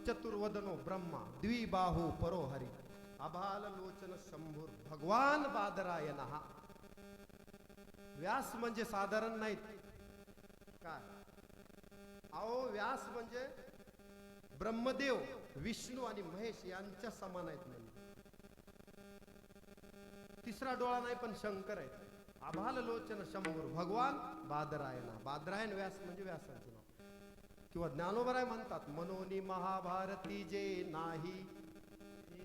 चतुर्वदनो ब्रह्मा द्विबाहू परोहरी अभाल लोचन शंभूर भगवान बादरायणः. व्यास म्हणजे साधारण नाहीत काय. अहो व्यास म्हणजे ब्रह्मदेव विष्णू आणि महेश यांच्या समान आहेत. म्हणजे तिसरा डोळा नाही पण शंकर आहे. आभाल लोचन शंभूर भगवान बादरायण. बादरायण व्यास म्हणजे व्यासाचे नाव. किंवा ज्ञानोबराय म्हणतात मनोनी महाभारती जे नाही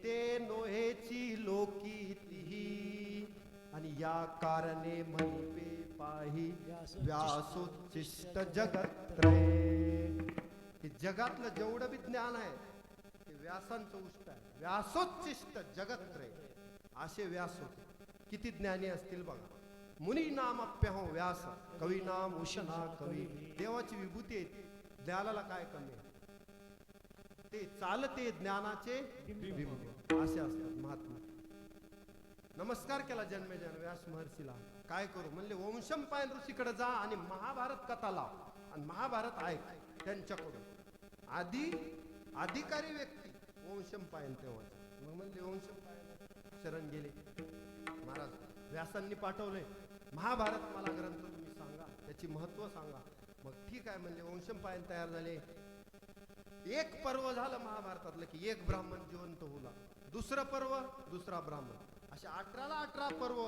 ते नोहेची लोकी तिही आणि या कारणे म्हणिपे पाही व्यासोच्चिष्ट जगत्रय. हे जगातलं जेवढं बी ज्ञान आहे ते व्यासांचं उष्ट आहे. व्यासोच्चिष्ट जगत्रय असे व्यास होते. किती ज्ञानी असतील बघा. मुनी नाम अप्यहो व्यास कवी नाम उषना कवी. देवाची विभूती आहे. ज्ञानाला काय कमी आहे. ते चालते ज्ञानाचे बिंब असे असतात महात्मा. नमस्कार केला जन्मेजय व्यास महर्षीला. काय करू म्हणले वंशम पायन ऋषीकडे जा आणि महाभारत कथा लाव आणि महाभारत ऐक त्यांच्याकडून. अधिकारी व्यक्ती वंशम पायन तेव्हा. मग म्हणले वंशम पायन शरण गेले. महाराज व्यासांनी पाठवले महाभारत मला ग्रंथ तुम्ही सांगा त्याची महत्व सांगा. मग ठीक आहे म्हणले वंशम पायन तयार झाले. एक पर्व झालं महाभारतातलं की एक ब्राह्मण जिवंत होला. दुसरं पर्व दुसरा ब्राह्मण. अशा 18ला 18 पर्व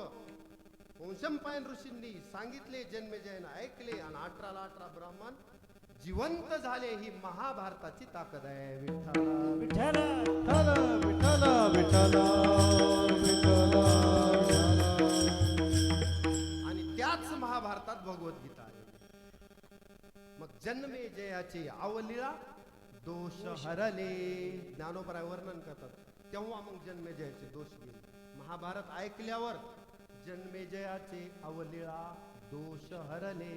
वंशम पायन ऋषींनी सांगितले. जन्मेजयनं ऐकले आणि 18ला 18 ब्राह्मण जिवंत झाले. ही महाभारताची ताकद आहे. विठ्ठल विठ्ठल विठ्ठल विठ्ठल आणि त्याच महाभारतात भगवद्गीता आहे. मग जन्मेजयाचे अवलीळा दोष हरले. ज्ञानोबराय वर्णन करतात. तेव्हा मग जन्मेजयाचे दोष गेले. महाभारत ऐकल्यावर जन्मेजयाचे अवलीळा दोष हरले.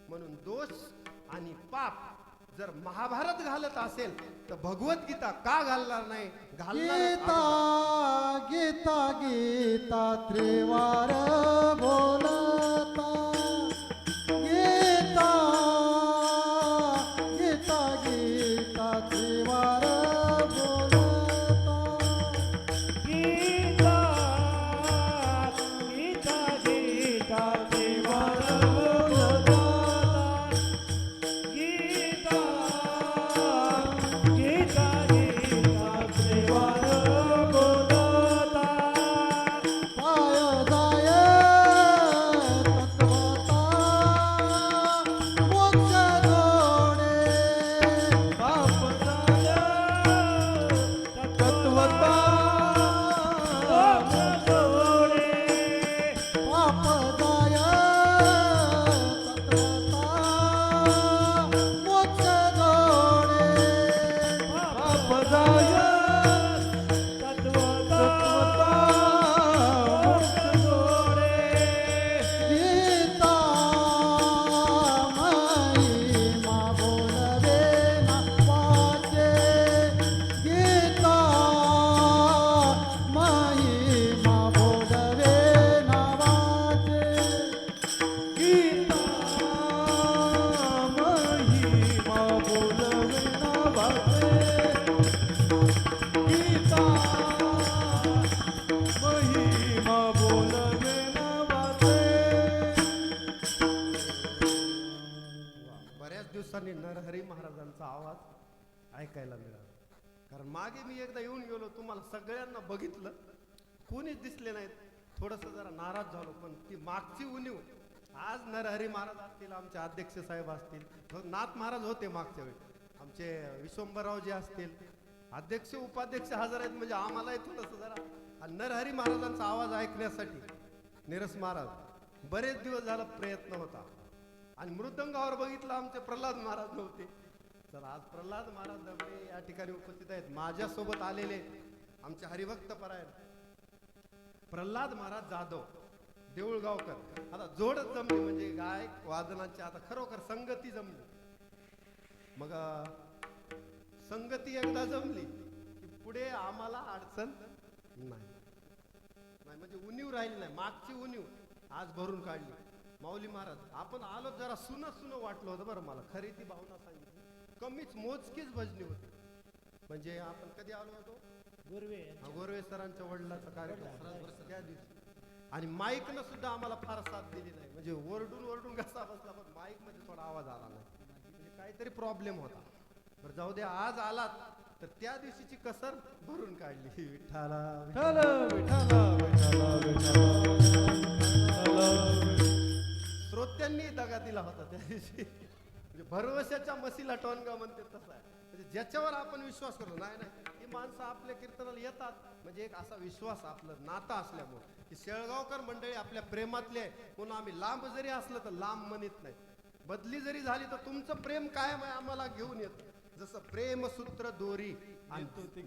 म्हणून दोष आणि पाप जर महाभारत घालत असेल तर भगवद्गीता का घालणार नाही. गीता गीता गीता त्रिवार बोलता. गीता गीता गीता त्रिवार बोलता. गीता गीता गीता त्रिवार बोलता. गीता गीता गीता त्रिवार बोलता. पाय जाय तत्वता मोक्ष जोडे. पाप जाय तत्वता मोक्ष जोडे. पाप जाय तत्वता मोक्ष जोडे. पाप जाय तत्वता मोक्ष जोडे. गीता महिमा बोलवे ना वाचे. गीता महिमा बोलवे ना वाचे. गीता महिमा बोलवे ना वाचे. गीता महिमा बोलवे ना वाचे. बऱ्याच दिवसांनी नरहरी महाराजांचा आवाज ऐकायला मिळाला. कारण मागे मी एकदा येऊन गेलो तुम्हाला सगळ्यांना बघितलं कोणीच दिसले नाहीत. थोडस जरा नाराज झालो. पण ती मागची उणीव आज नरहरी महाराज असतील आमचे अध्यक्ष साहेब असतील. नाथ महाराज होते मागच्या वेळी. आमचे विश्वंभररावजी असतील. अध्यक्ष उपाध्यक्ष हजर आहेत म्हणजे आम्हालाही थोडस जरा. आणि नरहरी महाराजांचा आवाज ऐकण्यासाठी निरस महाराज बरेच दिवस झाला प्रयत्न होता. आणि मृदंगावर बघितलं आमचे प्रल्हाद महाराज नव्हते. तर आज प्रल्हाद महाराज दबडे या ठिकाणी उपस्थित आहेत. माझ्यासोबत आलेले आमचे हरिभक्त परायण प्रल्हाद महाराज जाधव देऊळगावकर. आता जोडच जमली म्हणजे गायक वादनाची आता खरोखर संगती जमली. मग संगती एकदा जमली की पुढे आम्हाला अडचण नाही. म्हणजे उणीव राहिली नाही. मागची उणीव आज भरून काढली. माऊली महाराज आपण आलो जरा सुन वाटलं होतं बरं मला. खरी ती भावना सांगितली. कमीच मोजकीच भजनी होती. म्हणजे आपण कधी आलो होतो गोरवे सरांच्या वडिलाचा कार्यक्रम त्या दिवशी. आणि माईकनं सुद्धा आम्हाला फार साथ दिली नाही. म्हणजे ओरडून कसा बसला, पण माईक मध्ये थोडा आवाज आला नाही. म्हणजे काहीतरी प्रॉब्लेम होता. बरं जाऊ दे, आज आलात तर त्या दिवशीची कसर भरून काढली. विठ्ठला श्रोत्यांनी दगा दिला होता त्या दिवशी. म्हणजे भरवशाच्या मसीला टोनगा म्हणते तसा आहे. म्हणजे ज्याच्यावर आपण विश्वास करतो, नाही ही माणसं आपल्या कीर्तनाला येतात, म्हणजे एक असा विश्वास आपलं नातं असल्यामुळे. की शेळगावकर मंडळी आपल्या प्रेमातले आहे, म्हणून आम्ही लांब जरी असलं तर लांब म्हणत नाही. बदली जरी झाली तर तुमचं प्रेम कायम आहे, आम्हाला घेऊन येतं. जसं प्रेम सूत्र दोरी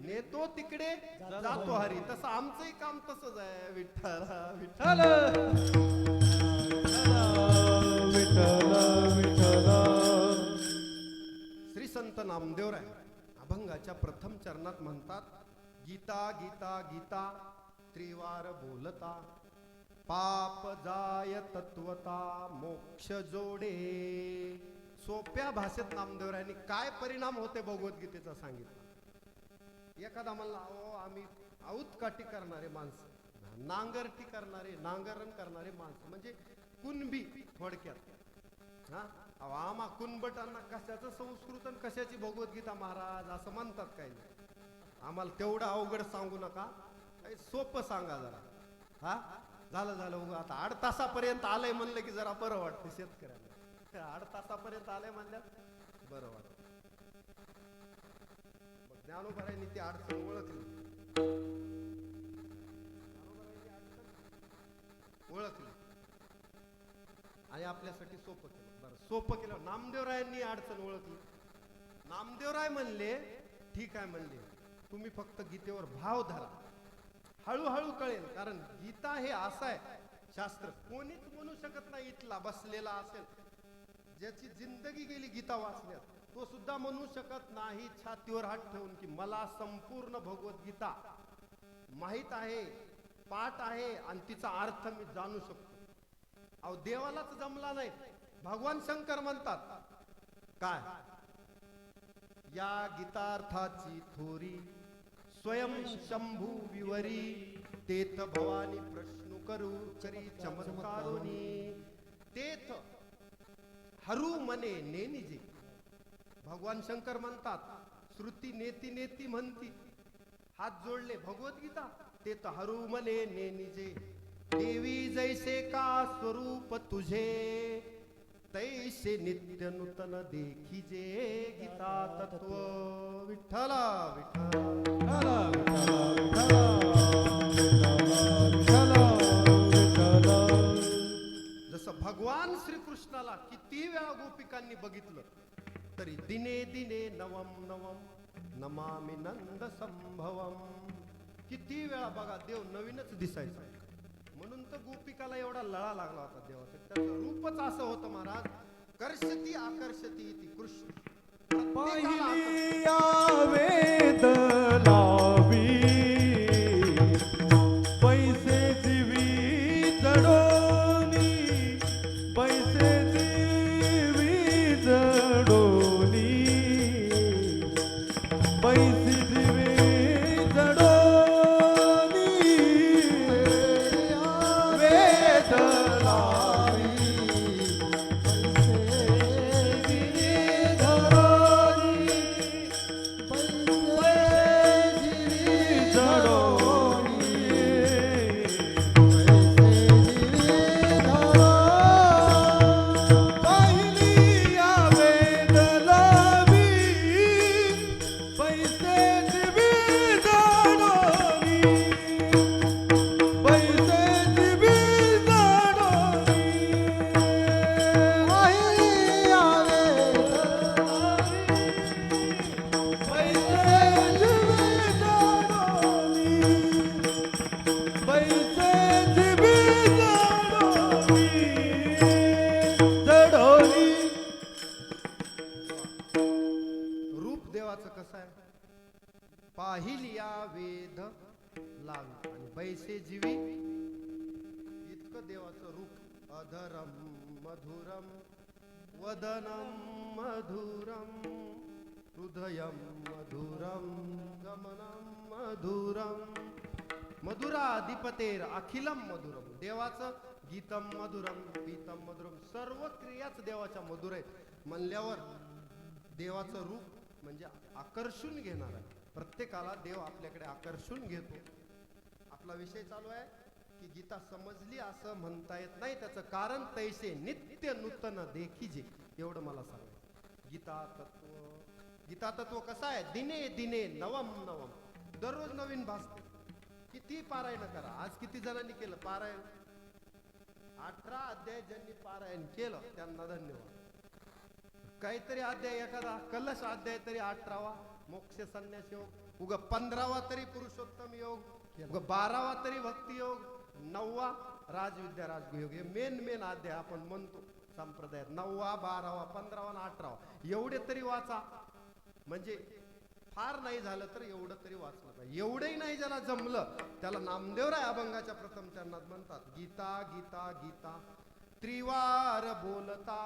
नेतो तिकडे जातो हरी, तसं आमचंही काम तसंच आहे. विठ्ठला विठ्ठल श्री संत नामदेवराय अभंगाच्या प्रथम चरणात म्हणतात, गीता गीता गीता त्रिवार बोलता, पाप जाय तत्वता मोक्ष जोडे. सोप्या भाषेत नामदेवरायांनी काय परिणाम होते भगवद्गीतेचा सांगितलं. एखादा म्हणला, अहो आम्ही औतकाठी करणारे माणसं, नांगरटी करणारे, नांगरण करणारे माणसं म्हणजे कुणबी थोडक्यात. हा आम्हा कुणबटांना कशाचं संस्कृत आणि कशाची भगवद्गीता महाराज असं म्हणतात. काही आम्हाला तेवढं अवघड सांगू नका, काही सोपं सांगा जरा. हा झालं उगा आता 8 तासापर्यंत आलंय म्हणलं की जरा बरं वाटतं शेतकऱ्यांना. 8 तासापर्यंत आलंय म्हणल्या बरं वाटतं. ज्ञानोबारायांनी ती अडचण ओळखली, आणि आपल्यासाठी सोपं केलं. बरं सोपं केलं. नामदेवरायांनी अडचण ओळखली. नामदेवराय म्हणले, ठीक आहे म्हणले, तुम्ही फक्त गीतेवर भाव धरा, हळूहळू कळेल. कारण गीता हे असं आहे शास्त्र, कोणीच म्हणू शकत नाही इथला बसलेला असेल ज्याची जिंदगी गेली गीता वाचण्यात, तो सुद्धा म्हणू शकत नाही छातीवर हात ठेवून की मला संपूर्ण भगवद्गीता माहित आहे, पाठ आहे आणि तिचा अर्थ मी जाणू शकतो. अहो देवालाच जमला नाही. भगवान शंकर म्हणतात काय, या गीतार्थाची थोरी स्वयं शंभू विवरी, तेथ भवानी प्रश्न करू करी चमत्कारोनी, तेथ हरू मने नेनिजे. भगवान शंकर म्हणतात, श्रुती नेती नेती म्हणती, हात जोडले भगवद्गीता, तेथ हरू मने नेनिजे. देवी जैसे का स्वरूप तुझे, तैसे नित्य नूतन देखिजे गीता तत्व. विठ्ठला जसं भगवान श्रीकृष्णाला किती वेळा गोपिकांनी बघितलं तरी दिने दिने नवम नवम नमामि नंद संभवम. किती वेळा बघा देव नवीनच दिसायचा. म्हणून तर गोपिकाला एवढा लळा लागला होता देवाचा. त्याचं रूपच असं होतं महाराज, कर्षती आकर्षती इति कृष्ण. पहिली वेद लावी, पैसे दिवी जडोनी, पैसे दिवी जडोनी, पैसे दिवी जडोनी, वेद लावी, पाहिलिया वेद लावी आणि बैसे जीवी. इतकं देवाचं रूप. अधरम मधुरम वदनम मधुरम हृदयं मधुरं गमनं मधुरं मधुराधिपतेर अखिलम मधुरम. देवाचं गीतम मधुरम पीतम मधुरम, सर्व क्रियाच देवाच्या मधुर आहेत म्हणल्यावर देवाचं रूप म्हणजे आकर्षून घेणार आहे. प्रत्येकाला देव आपल्याकडे आकर्षून घेतो. आपला विषय चालू आहे की गीता समजली असं म्हणता येत नाही. त्याचं कारण तैसे नित्य नूतन देखीजे, एवढं मला सांगायचं. गीता तत्व कसं आहे? दिने दिने नवम नवम, दररोज नवीन भासते. किती पारायण करा. आज किती जणांनी केलं पारायण? 18 अध्याय ज्यांनी पारायण केलं त्यांना धन्यवाद. काहीतरी अध्याय, एखादा कलश अध्याय तरी 18वा मोक्ष संन्यास योग, उगा 15वा तरी पुरुषोत्तम योग, उगा 12वा तरी भक्ती योग, 9वा राजविद्या राजयोग. हे मेन अध्याय आपण म्हणतो संप्रदायात. 9वा 12वा 15वा आणि 18वा एवढे तरी वाचा. म्हणजे फार नाही झालं तर एवढं तरी वाचलं पाहिजे. एवढंही नाही ज्याला जमलं त्याला नामदेवराय अभंगाच्या प्रथम चरणात म्हणतात गीता गीता गीता, त्रिवार बोलता,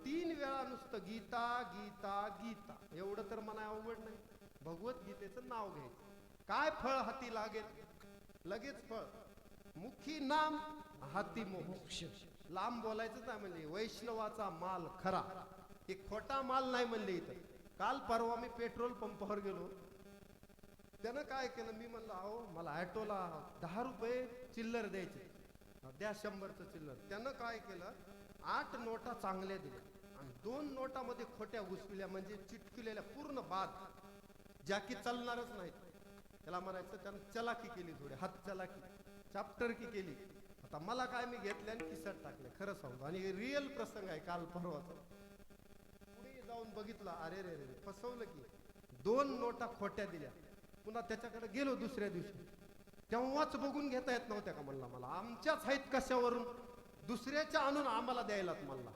3 वेळा नुसतं गीता गीता गीता. एवढं तर मला अवघड नाही. भगवद्गीतेचं नाव घ्यायचं. काय फळ हाती लागेल? लगेच फळ. मुखी नाम हाती मोक्ष. लांब बोलायचं नाही म्हणजे वैष्णवाचा माल खरा. एक खोटा माल नाही म्हणले इथं. काल परवा मी पेट्रोल पंपावर गेलो. त्यानं काय केलं, मी म्हणलं अहो मला ॲटोला 10 रुपये चिल्लर द्यायचे, द्या 100चं चिल्लर. त्यानं काय केलं, 8 नोटा चांगल्या दिल्या आणि 2 नोटामध्ये खोट्या घुसविल्या, म्हणजे चिटकिलेल्या पूर्ण बाद, ज्या की चालणारच नाहीत. त्याला म्हणायचं त्यानं चलाकी केली, थोडी हात चलाकी, चाप्टर की केली. आता मला काय, मी घेतले आणि खिशात टाकले. खरं सांगतो, आणि रिअल प्रसंग आहे काल परवाचा. पुढे जाऊन बघितलं, अरे रे रे फसवलं की. 2 नोटा खोट्या दिल्या. पुन्हा त्याच्याकडे गेलो दुसऱ्या दिवशी, तेव्हाच बघून घेता येत नव्हत्या का म्हणला. मला आमच्याच आहेत कशावरून, दुसऱ्याच्या आणून आम्हाला द्यायलात म्हणला.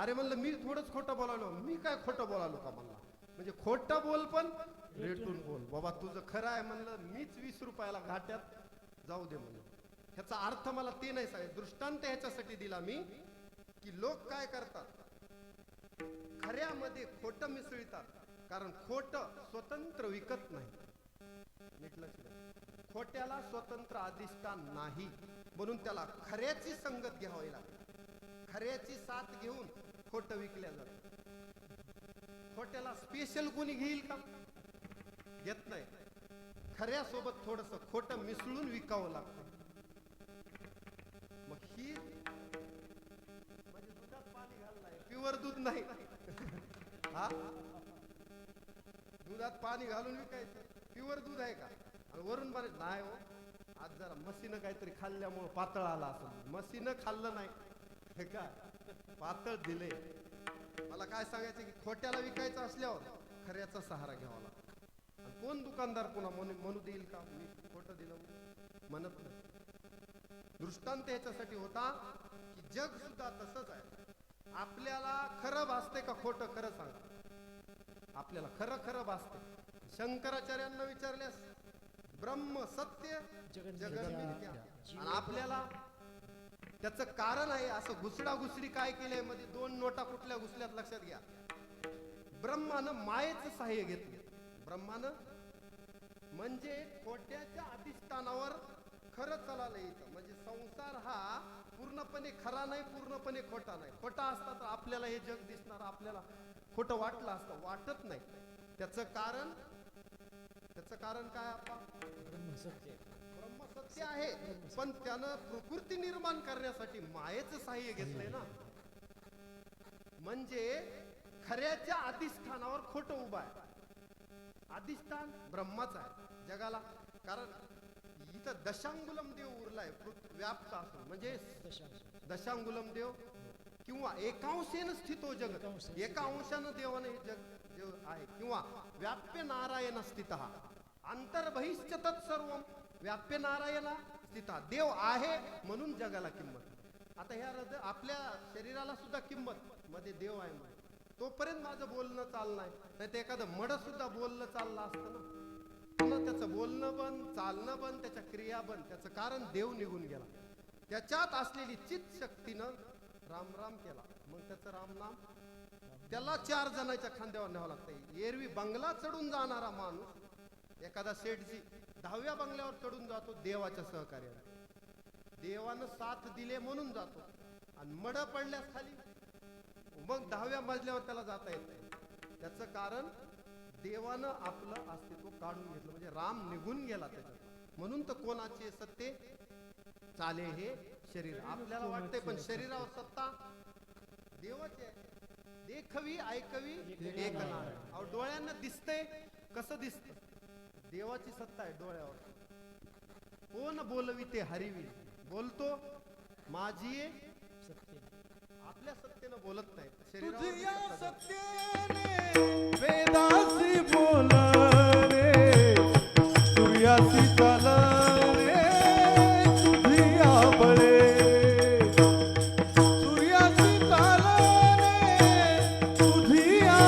अरे म्हणलं मी थोडंच खोटं बोलालो. मी काय खोटं बोलालो का म्हणला. म्हणजे खोटं बोल पण रेटून बोल. बाबा तुझं खरं आहे म्हणलं, मीच 20 रुपयाला घाट्यात जाऊ दे म्हणलं. ह्याचा अर्थ मला ते नाही सांगितलं. दृष्टांत ह्याच्यासाठी दिला मी की लोक काय करतात, खऱ्यामध्ये खोटं मिसळतात. कारण खोटं स्वतंत्र विकत नाही. नीट लक्ष द्या. खोट्याला स्वतंत्र अधिष्ठान नाही, म्हणून त्याला खऱ्याची संगत घ्यावी लागते. खऱ्याची साथ घेऊन खोटं विकल्या जातं. खोट्याला स्पेशल कोणी घेईल का? घेत नाही. खऱ्यासोबत थोडस खोटं मिसळून विकावं लागतं. मग ही म्हणजे दुधात पाणी घालणार, प्युअर दूध नाही. हा, दुधात पाणी घालून विकायचं. प्युअर दूध आहे का? आणि वरून बरे नाही हो, आज जरा म्हशीनं काहीतरी खाल्ल्यामुळे पातळ आला असं. म्हशीनं खाल्लं नाही का, पातळ दिले. मला काय सांगायचं की खोट्याला विकायचं असल्यावर खऱ्याचा सहारा घ्यावा लागतो. आणि कोण दुकानदार पुन्हा म्हणू देईल का मी खोटं दिलं म्हणत नाही. दृष्टांत याच्यासाठी होता की जग सुद्धा तसंच आहे. आपल्याला खरं भासते का खोटं? खरं सांगा. आपल्याला खरं खरं भासते. शंकराचार्यांना विचारल्यास ब्रह्म सत्य जगत मिथ्या. आणि आपल्याला त्याचं कारण आहे असं घुसडी काय केलंय मध्ये 2 नोटा कुठल्या घुसल्यात लक्षात घ्या. ब्रह्मानं मायेचं सहाय्य घेतलं. ब्रह्मानं म्हणजे खोट्याच्या अधिष्ठानावर खरं चालायला येतं. म्हणजे संसार हा पूर्णपणे खरा नाही, पूर्णपणे खोटा नाही. खोटा असता तर आपल्याला हे जग दिसणार, आपल्याला खोटं वाटलं असतं. वाटत नाही. त्याचं कारण काय? आपण ब्रह्मसत्य आहे, पण त्यानं प्रकृती निर्माण करण्यासाठी मायेचं सहाय्य घेतलंय ना. म्हणजे खऱ्याच्या अधिष्ठानावर खोटं उभं आहे. अधिष्ठान ब्रह्माचं आहे जगाला. कारण इथं दशांगुलम देव उरलाय व्याप्त असून, म्हणजे दशांगुलम देव किंवा एकांशेन स्थितो जग, एका अंशानं देवानं हे जग आहे. किंवा व्याप्य नारायण स्थित, अंतर्बहिश्च तत्सर्वम व्याप्य नारायण स्थित. देव आहे म्हणून जगाला किंमत. आता ह्या आपल्या शरीराला सुद्धा किंमत मध्ये देव आहे म्हणून. तोपर्यंत माझं बोलणं चाललं नाही तर एखादं मड सुद्धा बोलणं चाललं असतं ना. पुन्हा त्याचं बोलणं बंद, चालणं बंद, त्याच्या क्रिया बंद. त्याचं कारण देव निघून गेला. त्याच्यात असलेली चित्त शक्तीनं राम राम केला, मग त्याचं राम नाम त्याला 4 जणांच्या खांद्यावर न्यावं लागतं. एरवी बंगला चढून जाणारा माणूस एखादा सेठजी 10व्या बंगल्यावर चढून जातो देवाच्या सहकार्याने. देवानं साथ दिले म्हणून जातो आणि मड पडल्यास खाली मग 10व्या मजल्यावर त्याला जाता येत नाही. त्याचं कारण देवानं आपलं अस्तित्व काढून घेतलं, म्हणजे राम निघून गेला त्याच्यात. म्हणून तर कोणाचे सत्ते चाले हे शरीर. आपल्याला वाटतंय पण शरीरावर सत्ता देवाची आहे. देखवी ऐकवी एक नारायण. अहो डोळ्यांना दिसतंय, कसं दिसतं? देवाची सत्ता आहे डोळ्यावर. कोण बोलवी ते हरिवी. बोलतो माझी आपल्या सत्तेनं बोलत नाही. तुझिया शरीरावर सत्तेने वेदासी बोल रे, सूर्यासी चाल रे, तुझिया बळे सूर्यासी चाल रे, तुझिया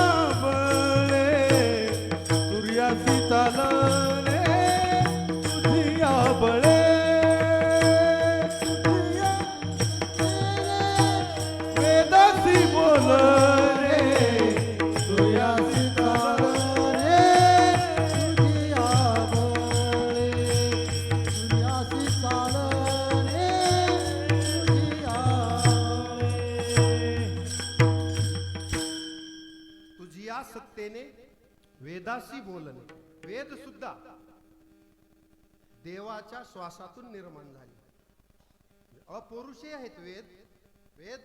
बळे सूर्यासी चाल रे, तुझिया बळे वेदासी बोल रे, सूर्यासी चाल तुझिया सत्तेने वेदाशी बोलणे. वेद सुद्धा देवाच्या श्वासातून निर्माण झाले. अपौरुषे आहेत वेद. वेद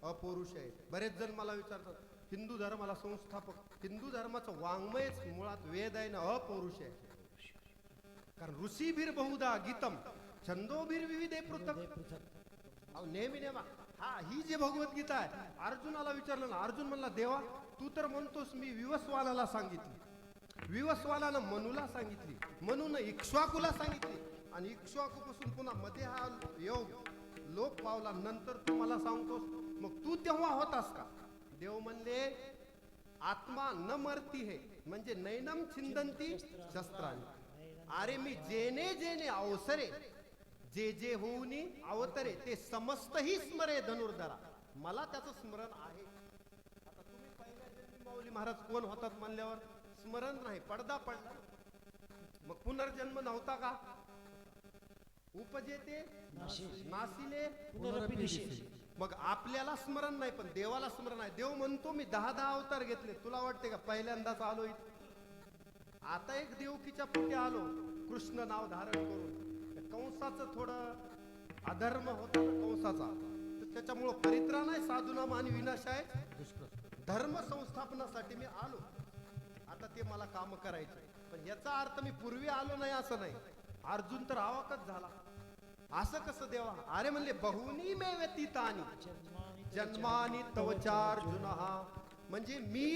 अपौरुषे आहेत. बरेच जण मला विचारतात हिंदू धर्माला संस्थापक. हिंदू धर्माचं वाङ्मयच मुळात वेद आहे ना, अपौरुष आहे. कारण ऋषीभीर बहुधा गीतम छंदोभीर विविधे पृथक. अहो नेहमी नेमा ही जी भगवद्गीता आहे, अर्जुनाला विचारलं ना, अर्जुन म्हणला देवा तू तर म्हणतोस मी विवस्वानाला सांगितली, विवस्वानानं मनुला सांगितली, मनून इक्ष्वाकुला सांगितली, आणि इक्ष्वाकूपासून पुन्हा मध्ये हा योग लोप पावला, नंतर तू मला सांगतोस मग तू तेव्हा होतास का? देव म्हणले आत्मा न मरती हे म्हणजे नैनम छिंदंती शस्त्रांनी. अरे मी जेने जेने अवसरे जे जे होऊनी अवतरे ते समस्त ही स्मरे धनुर्धरा. मला त्याचं स्मरण आहे. आता तुम्ही पहिल्या जन्मी माऊली महाराज कोण होतात म्हणल्यावर स्मरण नाही, पडदा पडला. मग पुनर्जन्म नव्हता का? उपजेते नासिले मग आपल्याला स्मरण नाही पण देवाला स्मरण आहे. देव म्हणतो मी 10 अवतार घेतले. तुला वाटते का पहिल्यांदाच आलो इथे? आता एक देवकीच्या पोटी आलो कृष्ण नाव धारण करून. कंसाचं थोडं अधर्म होता कंसाचा, तर त्याच्यामुळं परित्राण आहे, साधुनाम आणि विनाश आहे. धर्म संस्थापनासाठी मी आलो. आता ते मला काम करायचे. पण याचा अर्थ मी पूर्वी आलो नाही असं नाही. अर्जुन तर आवाकच झाला. असं कसं देवा? अरे म्हणले बहुनी मे व्यतीतानी जन्मानी तव चार्जुन. म्हणजे मी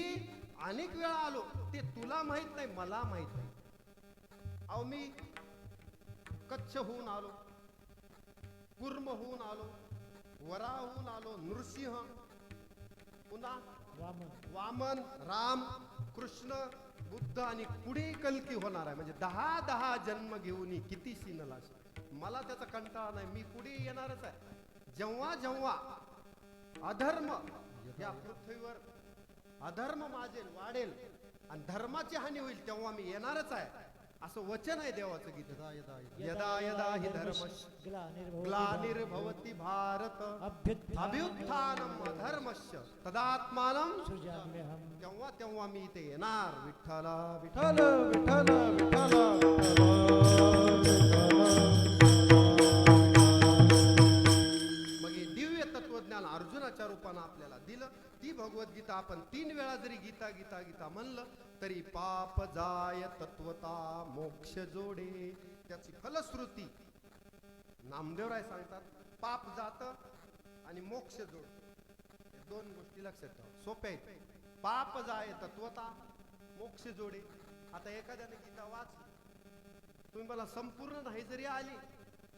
अनेक वेळा आलो, ते तुला माहित नाही, मला माहित नाही. अहो मी कच्छ होऊन आलो, कुर्म होऊन आलो, वरा होऊन आलो, नृसिंह, पुन्हा वामन, राम, कृष्ण, बुद्ध आणि पुढे कल्की होणार आहे. म्हणजे 10 जन्म घेऊन किती सीनलाश. मला त्याचा कंटाळा नाही. मी पुढे येणारच आहे. जेव्हा जेव्हा अधर्म या पृथ्वीवर अधर्म माजेल, वाढेल आणि धर्माची हानी होईल तेव्हा मी येणारच आहे. असं वचन आहे देवाचं गीत. यदा यदा हि धर्मस्य ग्लानिर्भवति भारत अभ्युत्थानम् अधर्मस्य तदात्मानं सृजाम्यहम्. तेव्हा तेव्हा मी इथे येणार. विठ्ठला विठ्ठल विठ्ठल विठ्ठल मग हे दिव्य तत्वज्ञान अर्जुनाच्या रूपानं आपल्याला दिलं. ती भगवद्गीता आपण 3 वेळा जरी गीता गीता गीता म्हणलं तरी पाप जाय तत्वता मोक्ष जोडे. त्याची फलश्रुती नामदेवराय सांगतात, पाप जात आणि मोक्ष जोड. 2 गोष्टी लक्षात ठेवा, सोप्या आहेत. पाप जाय तत्वता मोक्ष जोडे. आता एखाद्याने गीता वाचली, तुम्ही मला संपूर्ण नाही जरी आली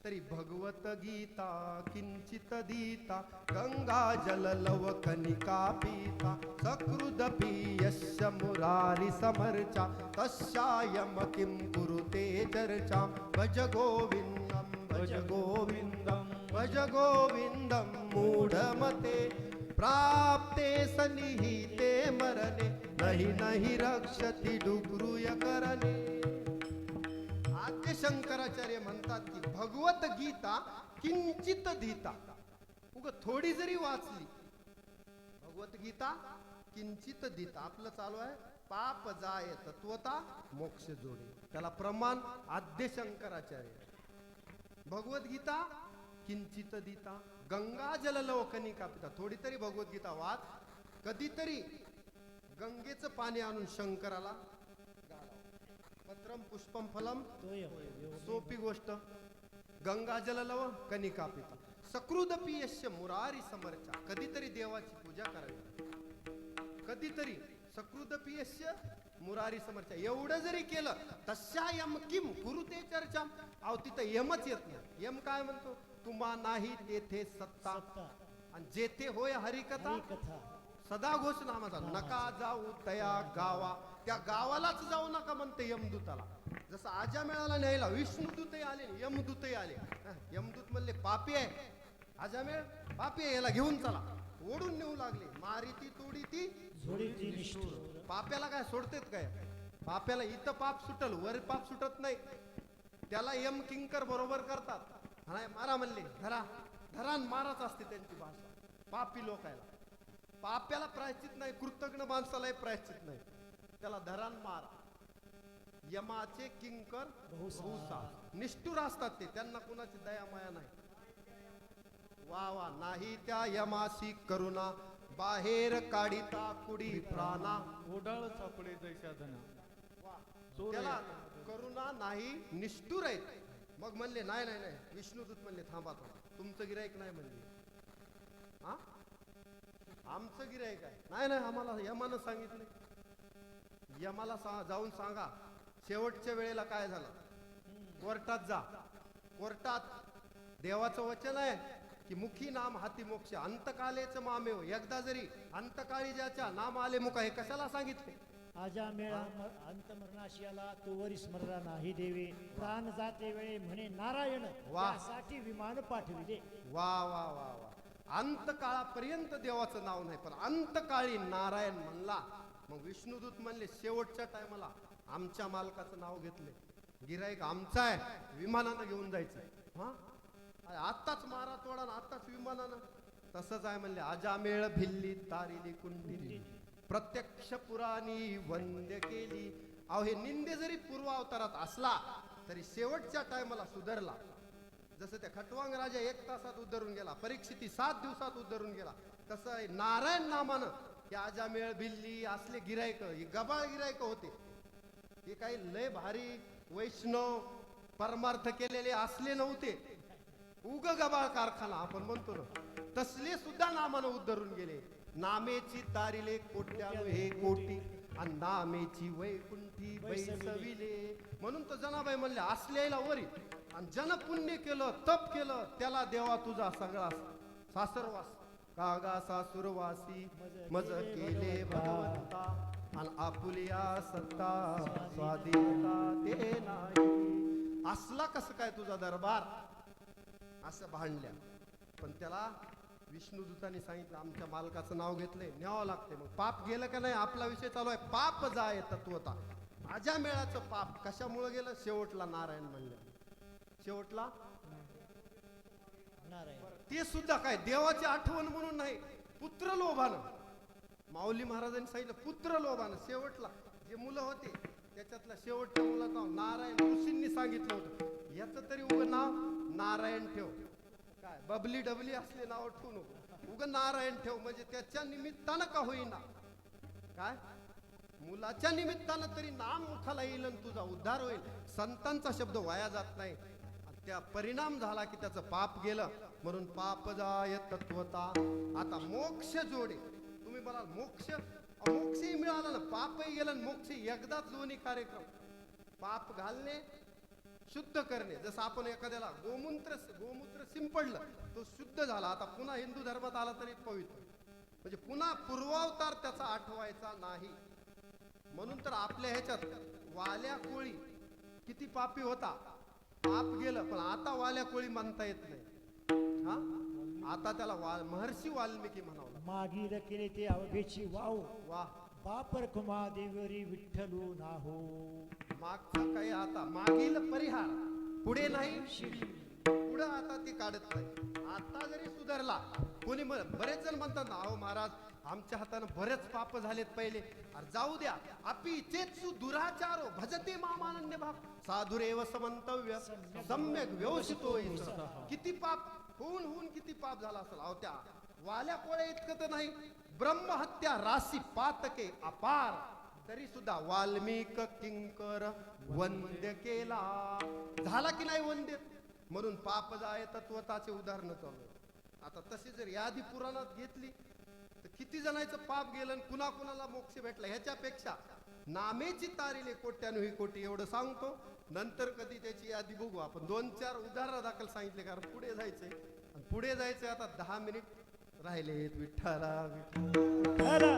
तरी भगवत गीता किंचित दीता गंगा जल लव कनिका पीता सकृदपि यस्य मुरारी समर्चा तस्यायम किं कुरुते चर्चा. भज गोविंदम भज गोविंदम भज गोविंदम मूढमते प्राप्ते सनिहिते मरणे नहि नहि रक्षति डुक्रूय करणे. आद्य शंकराचार्य म्हणतात की भगवत गीता किंचित धीता. उग थोडी जरी वाचली भगवत गीता किंचित धीता. आपलं चालू आहे पाप जाय तत्वता मोक्ष जोडे. त्याला प्रमाण आद्य शंकराचार्य. भगवद्गीता किंचित धीता. गंगा जल लवकनिका पिता. थोडी तरी भगवद्गीता वाच. कधीतरी गंगेचं पाणी आणून शंकराला पत्रम पुष्पम फलम. सोपी गोष्ट. गंगा जल लव कनिका पिता. सकृदपि यस्य मुरारी समर्चा. कधीतरी देवाची पूजा करावी. कधीतरी सकृदपि यस्य मुरारी समर्चा. एवढं जरी केलं तस्या यम किम कुरुते चर्चा. अहो तिथं यमच येत नाही. यम काय म्हणतो? तुम्हा नाही तेथे सत्ता आणि जेथे होय हरिकथा सदा घोषणा माझा. नका जाऊ तया गावा. त्या गावालाच जाऊ नका म्हणते यमदूताला. जसं आजा मेळाला न्यायला विष्णुदूतही आले यमदूतही आले. यमदूत म्हणले पापी आहे आजा मेळ पापी आहे, याला घेऊन चला. ओढून नेऊ लागले. मारिती तोडी ती पाप्याला काय सोडतेत काय? पाप्याला इथं पाप सुटल वर पाप सुटत नाही. त्याला यम किंकर बरोबर करतात. नाही मारा म्हणले धरा धरा माराच असते त्यांची भाषा. पापी लोकायला पाप्याला प्रायश्चित नाही. कृतज्ञ माणसालाही प्रायश्चित नाही. त्याला धरान मारा. यमाचे किंकर बहुसा निष्ठुर असतात ते. त्यांना कुणाची दया माया नाही. वा वा. नाही त्या यमासी करुणा बाहेर काढिता कुडी प्राणा. ओढाळ सापडे जैसा धना. त्याला करुणा नाही निष्ठुर आहेत. मग म्हणले नाही नाही नाही. विष्णुदूत म्हणले थांबा थांबा तुमचं गिराईक नाही म्हणले. हा आमचं गिराईक आहे. नाही नाही आम्हाला यमानं सांगितलं. यमाला जाऊन सांगा शेवटच्या वेळेला काय झालं. कोर्टात जा. कोर्टात देवाचं वचन आहे की मुखी नाम हाती मोक्ष. अंतकालेच मामेव. एकदा जरी अंतकाळी ज्याच्या नाम आले मुका. हे कशाला सांगितले? आजा मेळा अंतमरणाशी आला तो वरी स्मरणा नाही देवे. प्राण जाते वेळे म्हणे नारायण. वा. त्यासाठी विमान पाठविले. वा वा वा वा. अंतकाळापर्यंत देवाचं नाव नाही पण अंतकाळी नारायण म्हणला. मग विष्णुदूत म्हणले शेवटच्या टायमाला आमच्या मालकाचं नाव घेतले. गिराईक आमचा आहे विमानानं घेऊन जायचंय. हा आत्ताच मारा तोडा आत्ताच विमानानं. तसंच आहे म्हणले. आजामेळ भिल्ली तारिली कुंडली प्रत्यक्ष पुराणी वंद्य केली. अहो हे निंदे जरी पूर्व अवतारात असला तरी शेवटच्या टायमाला सुधारला. जसं त्या खटवांग राजा 1 तासात उद्धरून गेला. परीक्षिती 7 दिवसात उद्धरून गेला. तसं नारायण नामानं हे आजामेळ भिल्ली असले गिरायक ही गबाळ गिरायक होते. हे काही लय भारी वैष्णव परमार्थ केलेले असले नव्हते. उग गबाळ कारखाना आपण म्हणतो ना तसले सुद्धा नामानं उद्धरून गेले. नामेची तारिले कोट्यानु हे कोटी आणि नामेची वैकुंठी बैसविले. म्हणून तर जनाबाई म्हणले असलेला वरी. आणि जन पुण्य केलं तप केलं त्याला देवा तुझा सगळा सासरवास. कागा सासुरवासी मज केले भगवंता आणि आपुलिया सत्ता स्वाधीनता ते नाही. असला कसं काय तुझा दरबार असं भांडल्या. पण त्याला विष्णुदूतांनी सांगितलं आमच्या मालकाचं नाव घेतलंय न्यावं लागते. मग पाप गेलं का नाही आपला विषय चालू आहे. पाप जाय तत्वता. आजा मेळाचं पाप कशामुळे गेलं? शेवटला नारायण म्हणलं. शेवटला नारायण. ते सुद्धा काय देवाची आठवण म्हणून नाही पुत्र लोभानं. माऊली महाराजांनी सांगितलं पुत्र लोभानं. शेवटला जे मुलं होते त्याच्यातला शेवटच्या मुलाचं नाव नारायण. ऋषींनी सांगितलं होतं याचं तरी उग नाव नारायण ठेव. काय बबली डबली असले नाव ठेवू नको. उग नारायण ठेव म्हणजे त्याच्या निमित्तानं का होईना काय मुलाच्या निमित्तानं तरी नाम मुखाला येईल आणि तुझा उद्धार होईल. संतांचा शब्द वाया जात नाही. त्या परिणाम झाला की त्याचं पाप गेलं. म्हणून पाप जाय तत्वता. आता मोक्ष जोडे. तुम्ही म्हणाल मोक्ष मोक्षही मिळाला ना पापही गेलं मोक्ष एकदाच दोन्ही कार्यक्रम. पाप घालणे शुद्ध करणे. जसं आपण एखाद्याला गोमूत्र शिंपडलं तो शुद्ध झाला. आता पुन्हा हिंदू धर्मात आला तरी पवित्र. म्हणजे पुन्हा पूर्वावतार त्याचा आठवायचा नाही. म्हणून तर आपल्या ह्याच्यात वाल्या कोळी किती पापी होता. पाप गेलं पण आता वाल्या कोळी म्हणता येत नाही. हा आता त्याला महर्षी वाल्मिकी म्हणावं. मागील केले ते अवघेची वाव वा बापर कुमा देवरी विठ्ठलू नाहो. मागचा काही आता मागील परिहार पुढे नाही, पुढे आता ती काढत नाही. आता जरी सुधारला कोणी बरेच जण म्हणतात ना, अहो महाराज आमच्या हातानं बरेच पाप झालेत पहिले. अरे जाऊ द्या, अपि चेत्सु दुराचारो भजते मामानन्य भाव साधुरेव समंतव्य सम्यक व्यवसितो इस. किती पाप होऊन होऊन किती पाप झाला असेल. अहो त्या वाल्या कोळ्या इतकं तर नाही, ब्रह्महत्या राशी पातके अपार, तरी सुद्धा वाल्मिक किंकर वंद्य केला. झाला की नाही वंद्य, म्हणून पाप जाय तत्वताचे उदाहरण चालू आहे. आता तशी जर यादी पुराणात घेतली तर किती जणांचं पाप गेलं आणि कुणा कुणाला मोक्ष भेटला. ह्याच्यापेक्षा नामेची तारिले कोट्यानुही कोटी एवढं सांगतो. नंतर कधी त्याची यादी बघू आपण. 2-4 उदाहरण दाखल सांगितले, कारण पुढे जायचंय. आणि पुढे जायचंय आता 10 मिनिट राहिलेत. विठ्ठला विठ्ठला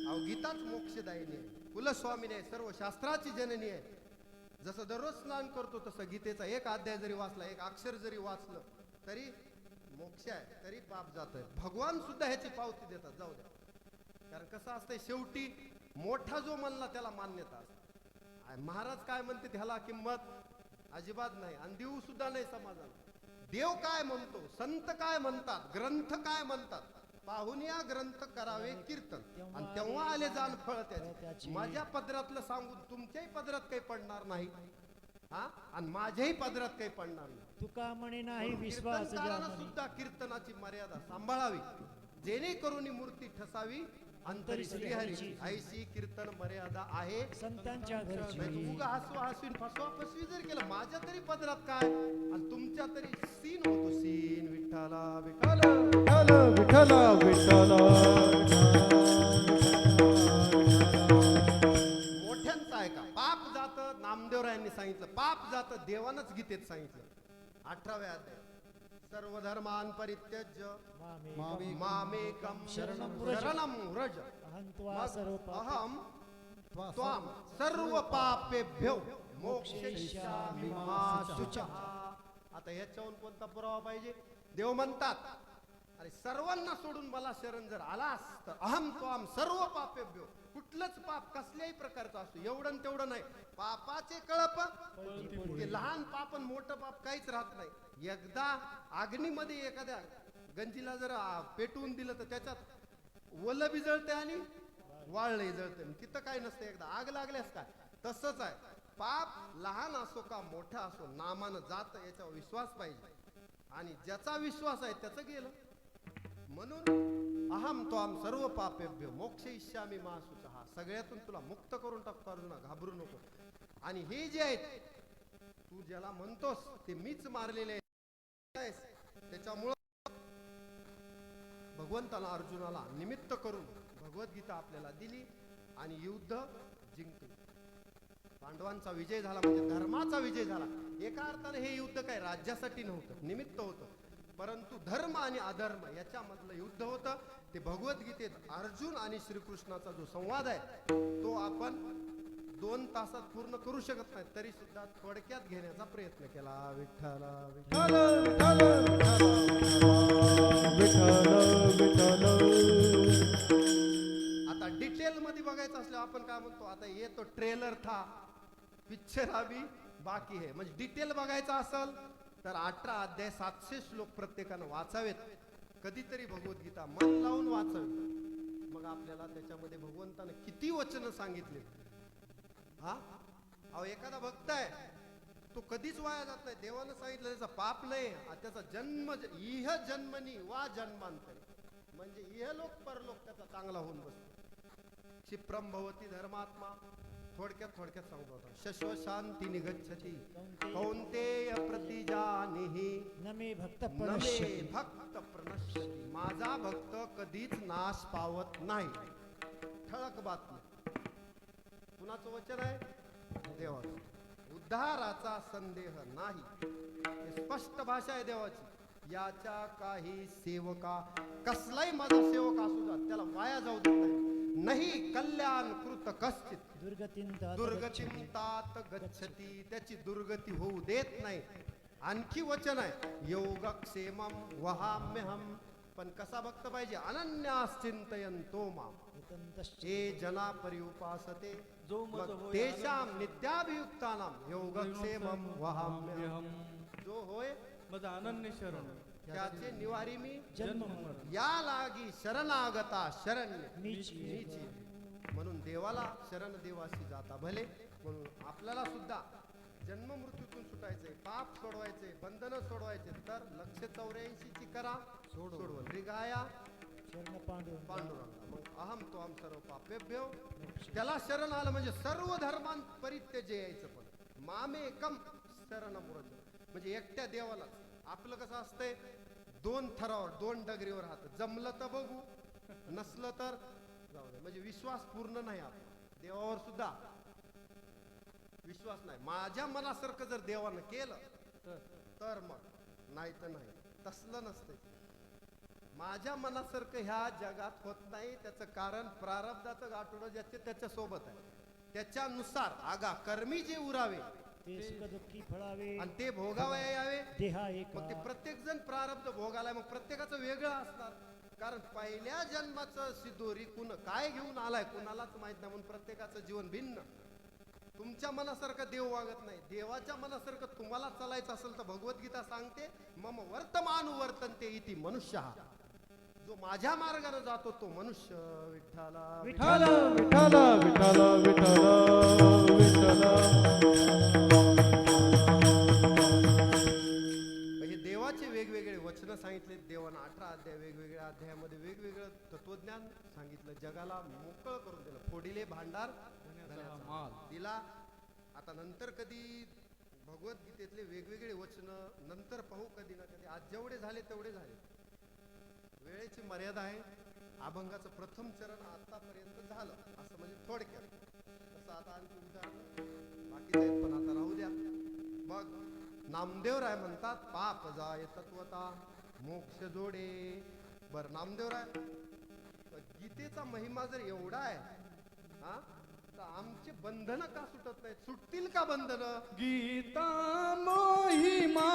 अहो गीताच मोक्षदायिनी आहे, कुलस्वामिनी आहे, सर्व शास्त्राची जननी आहे. जसं दररोज स्नान करतो तसं गीतेचा एक अध्याय जरी वाचला, एक अक्षर जरी वाचलं तरी मोक्ष आहे, तरी पाप जात आहे. भगवान सुद्धा ह्याची पावती देतात. जाऊ द्या, कारण कसं असतंय शेवटी मोठा जो म्हणला त्याला मान्यता असते. महाराज काय म्हणते ह्याला किंमत अजिबात नाही, आणि देव सुद्धा नाही समाजाला. देव काय म्हणतो, संत काय म्हणतात, ग्रंथ काय म्हणतात, पाहून या ग्रंथ करावे कीर्तन, आणि तेव्हा आले जाण फळ त्याचे. माझ्या पदरातलं सांगून तुमच्याही पदरात काही पडणार नाही, हा, आणि माझ्याही पदरात काही पडणार नाही. तुका म्हणे नाही विश्वास कीर्तनकारानं सुद्धा कीर्तनाची मर्यादा सांभाळावी, जेणेकरून मूर्ती ठसावी अंतरी श्रीहरीची. ऐशी कीर्तन मर्यादा आहे संतांच्या घरची. उगा हसवा हसवीन फसवा फसवी जर केलं, माझ्या तरी पदरात काय आणि तुमच्या तरी सीन होतो सीन. विठ्ठला विठ्ठला विठ्ठल विठ्ठल मोठ्यांचं आहे का. पाप जातं नामदेवरायांनी सांगितलं, पाप जातं देवानंच गीतेत सांगितलं. 18व्या अध्याय सर्व धर्मान परित्यज्य मामेकम शरणं व्रज अहंत्वा सर्व पाप अहम त्वाम सर्व पापेभ्यो मोक्षयिष्यामि मा शुचः. आता ह्याच्याहून कोणता पुरावा पाहिजे. देव म्हणतात अरे सर्वांना सोडून मला शरण जर आलास तर अहम त्वाम सर्व पापेभ्यो. कुठलंच पाप कसल्याही प्रकारचं असतो, एवढं तेवढं नाही. पापाचे कळप ते लहान पाप आणि मोठं पाप काहीच राहत नाही. एकदा अग्नीमध्ये एखाद्या गंजीला जर पेटवून दिलं तर त्याच्यात वल बी जळते आणि वाळलंही जळते, तिथं काय नसतं. एकदा आग लागल्यास काय. तसंच आहे, पाप लहान असो का मोठा असो नामानं जात, याच्यावर विश्वास पाहिजे. आणि ज्याचा विश्वास आहे त्याचं गेलं. म्हणून अहम त्वाम सर्व पापेभ्यो मोक्षयिष्यामि मा शुचः. सगळ्यातून तुला मुक्त करून टाकतो अर्जुना, घाबरू नको. आणि हे जे आहेत तू ज्याला म्हणतोस ते मीच मारलेले आहेस, त्याच्यामुळं भगवंताला अर्जुनाला निमित्त करून भगवद्गीता आपल्याला दिली आणि युद्ध जिंकले. पांडवांचा विजय झाला म्हणजे धर्माचा विजय झाला. एका अर्थाने हे युद्ध काय राज्यासाठी नव्हतं, निमित्त होतं. परंतु धर्म आणि अधर्म याच्यामधलं युद्ध होतं. ते भगवद्गीतेत अर्जुन आणि श्रीकृष्णाचा जो संवाद आहे तो आपण 2 तासात पूर्ण करू शकत नाही, तरी सुद्धा थोडक्यात घेण्याचा प्रयत्न केला. विठ्ठला आता डिटेल मध्ये बघायचं असल्यावर आपण काय म्हणतो, आता ये तो ट्रेलर था पिक्चर अभी बाकी है. म्हणजे डिटेल बघायचं असेल तर 18 अध्याय 700 श्लोक प्रत्येकानं वाचावेत. कधीतरी भगवद्गीता मन लावून वाचावी, मग आपल्याला त्याच्यामध्ये भगवंतानं किती वचन सांगितले. हा अहो एखादा भक्त आहे तो कधीच वाया जात नाही. देवानं सांगितलं त्याचा पाप नाही, त्याचा जन्म इह जन्मनी वा जन्मांतरी, म्हणजे इहलोक परलोक त्याचा चांगला होऊन बसतो. क्षिप्रम भवती धर्मात्मा. थोडक्यात सांगतो होता. शश्व शांती निगच्छति कौंतेय प्रतिजानिहि न मे भक्त न मे भक्त प्रणश्यति. माझा भक्त कधीच नाश पावत नाही. ठळक बातमी. कुणाचं वचन आहे? देवाचं. उद्धाराचा संदेह नाही. हे स्पष्ट भाषा आहे देवाची. याच्या काही सेवका, कसलाही माझा सेवक असू द्या, त्याला वाया जाऊ देत नाही. नाही कल्याण कृत कश्चित दुर्गतींतात गच्छती. त्याची दुर्गती होऊ देत नाही. आणखी वचन आहे योगक्षेमम वहाम्यहम, पण कसा भक्त पाहिजे? अनन्यास चिंतयन्तो माम एतन्तश्च ये जना पर्युपासते जो मज होय तेषां नित्याभियुक्तानां योगक्षेमम वहाम्यहम. जो होय मज अनन्य शरण त्याचे निवारी मी जन्म या लागी शरणागता शरण्य मीच मीची. म्हणून देवाला शरण देवाशी जाता भले. म्हणून आपल्याला सुद्धा जन्म मृत्यूतून सुटायचंय, पाप सोडवायचे, बंधनं सोडवायचे, तर 184 ची करा सोडवल रिगाया शरण पांडुरंग पांडुरंगा. मग अहम तो आम सर्व पापेभ्यो, त्याला शरण आलं म्हणजे सर्व धर्मां परित्यज्य यायचं. पण मामेकम शरणमुरज, म्हणजे एकट्या देवाला. आपलं कसं असतंय, दोन थरावर दोन डगरीवर राहतं. जमलं तर बघू, नसलं तर जाऊ दे. म्हणजे विश्वास पूर्ण नाही आपला देवावर सुद्धा विश्वास नाही. माझ्या मनासारखं जर देवानं केलं तर मग, नाही तर नाही. तसलं नसतंय. माझ्या मनासारखं ह्या जगात होत नाही. त्याचं कारण प्रारब्धाचं गाठोडं ज्याचे त्याच्या सोबत आहे. त्याच्यानुसार आगा कर्मी जे उरावे ते सुख दुःखी फळावे आणि ते भोगावया यावे. देहा एक मग ते प्रत्येक जण प्रारब्ध भोगालाय. मग प्रत्येकाचं वेगळं असणार. कारण पहिल्या जन्माचं सिद्धोरी कुण काय घेऊन आलाय कुणालाच माहित नाही. म्हणून प्रत्येकाचं जीवन भिन्न. तुमच्या मनासारखं देव वागत नाही. देवाच्या मनासारखं तुम्हाला चालायचं असेल तर भगवद्गीता सांगते मम वर्तमान वर्तनते इति मनुष्य. जो माझ्या मार्गाने जातो तो मनुष्य. विठ्ठला विठ्ठल विठ्ठल विठ्ठल विठ्ठल विठ्ठल. हे देवाचे वेगवेगळे वचन सांगितले. देवानं 18 अध्याय वेगवेगळ्या अध्यायामध्ये वेगवेगळं तत्वज्ञान सांगितलं. जगाला मोकळं करून दिलं. फोडिले भांडार माल दिला. आता नंतर कधी भगवद्गीतेतले वेगवेगळे वचन नंतर पाहू कधी ना कधी. आज जेवढे झाले तेवढे झाले. वेळेची मर्यादा आहे. अभंगाचं प्रथम चरण आतापर्यंत झालं असं म्हणजे थोडक्यात. तसं आता आणखी उदाहरण बाकीच आहेत पण आता राहू द्या. मग नामदेवराय म्हणतात पाप जाय तत्वता मोक्ष जोडे. बर नामदेवराय गीतेचा महिमा जर एवढा आहे हा, तर आमचे बंधन का सुटत नाहीत? सुटतील का बंधन? गीता महिमा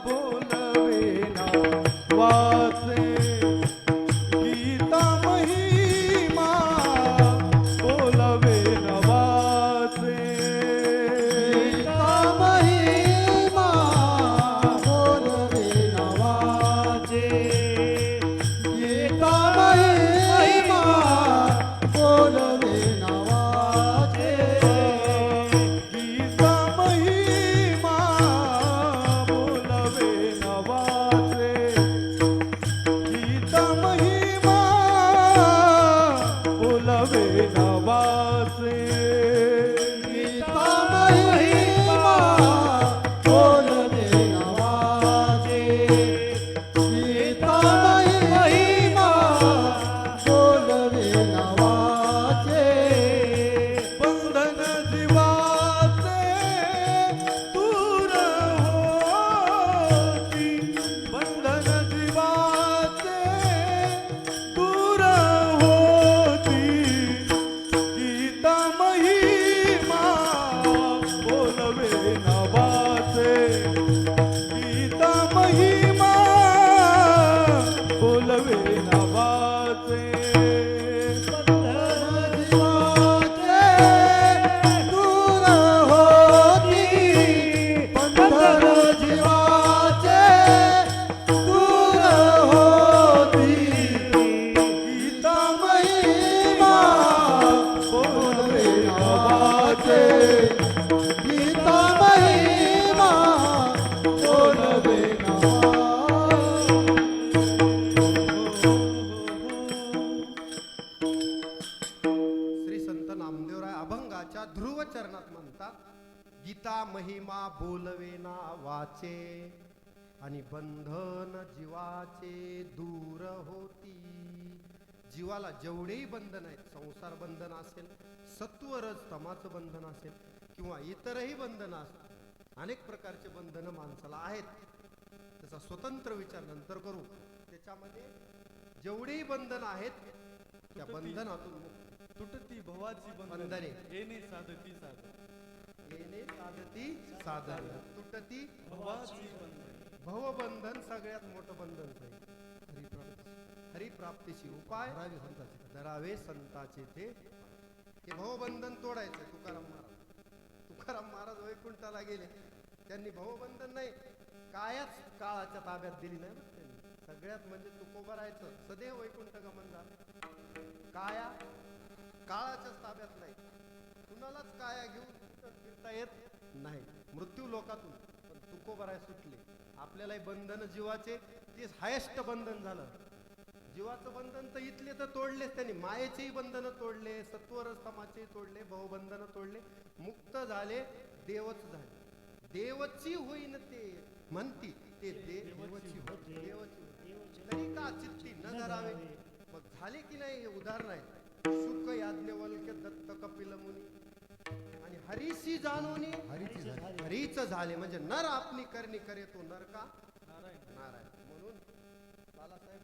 बोलवेना वाचे. गीता महिमा बोलवेना वाचे. गीता महिमा बोलवेना वाचे. गीता महिमा बोलवेना वाचे. गीता महिमा बोलवेना वाचे. गीता महिमा बोलवेना वाचे. गीता महिमा बोलवेना वाचे. गीता महिमा बोलवेना वाचे. बंधन जीवाचे दूर होती. बंधन जीवाचे दूर होती. गीता महिमा बोलवेना वाचे. गीता महिमा बोलवेना वाचे. बंधन जीवाचे दूर होती. बंधन जीवाचे दूर होती. गीता महिमा बोलवेना वाचे. गीता महिमा बोलवेना श्री संत नामदेवराय अभंगाच्या ध्रुव चरणात म्हणतात गीता महिमा बोलवेना वाचे आणि बंधन जीवाचे दूर होती. जीवाला जेवढेही बंधन आहेत, संसार बंधन असेल, सत्व रज तमाचं बंधन असेल किंवा इतरही बंधनं असतात. अनेक प्रकारचे बंधनं माणसाला आहेत. त्याचा स्वतंत्र विचार नंतर करू. त्याच्यामध्ये जेवढेही बंधनं आहेत त्या बंधनातून मुक्त. तुटती भवाची बंधने. बंधने हे नाही साधती साध. येणे साधती साधन तुटती भवाची बंधन. भवबंधन सगळ्यात मोठं बंधन हरिप्राप्तीची उपाय धरावे संताचे ते भवबंधन तोडायचं. तुकाराम महाराज वैकुंठाला गेले, त्यांनी भवबंधन नाही कायाच काळाच्या ताब्यात दिली नाही ना त्यांनी. सगळ्यात म्हणजे तुकोबा राहायचं, सदैव वैकुंठ गमन झालं. काया काळाच्याच ताब्यात नाही, कुणालाच काया घेऊन फिरता येत नाही मृत्यू लोकातून. पण तुकोबराय सुटले. आपल्यालाही बंधन जीवाचे ते हायेस्ट बंधन झालं. जीवाचं बंधन तर इथले तर तोडलेच त्यांनी, मायेचेही बंधन तोडले, सत्वरस्तमाचे तोडले, भवबंधन तोडले, मुक्त झाले, देवच झाले. देवची होईन ते म्हणती ते देवची होते. तरी का चित्ती न धरावे. मग झाले की नाही हे उदाहरण आहे. शुक याज्ञवल्क्य दत्त कपिल मुनी आणि हरीशी जाणून हरीच झाले. म्हणजे नर आपली करणी करे तो नर का नारायण. नारायण. म्हणून बालासाहेब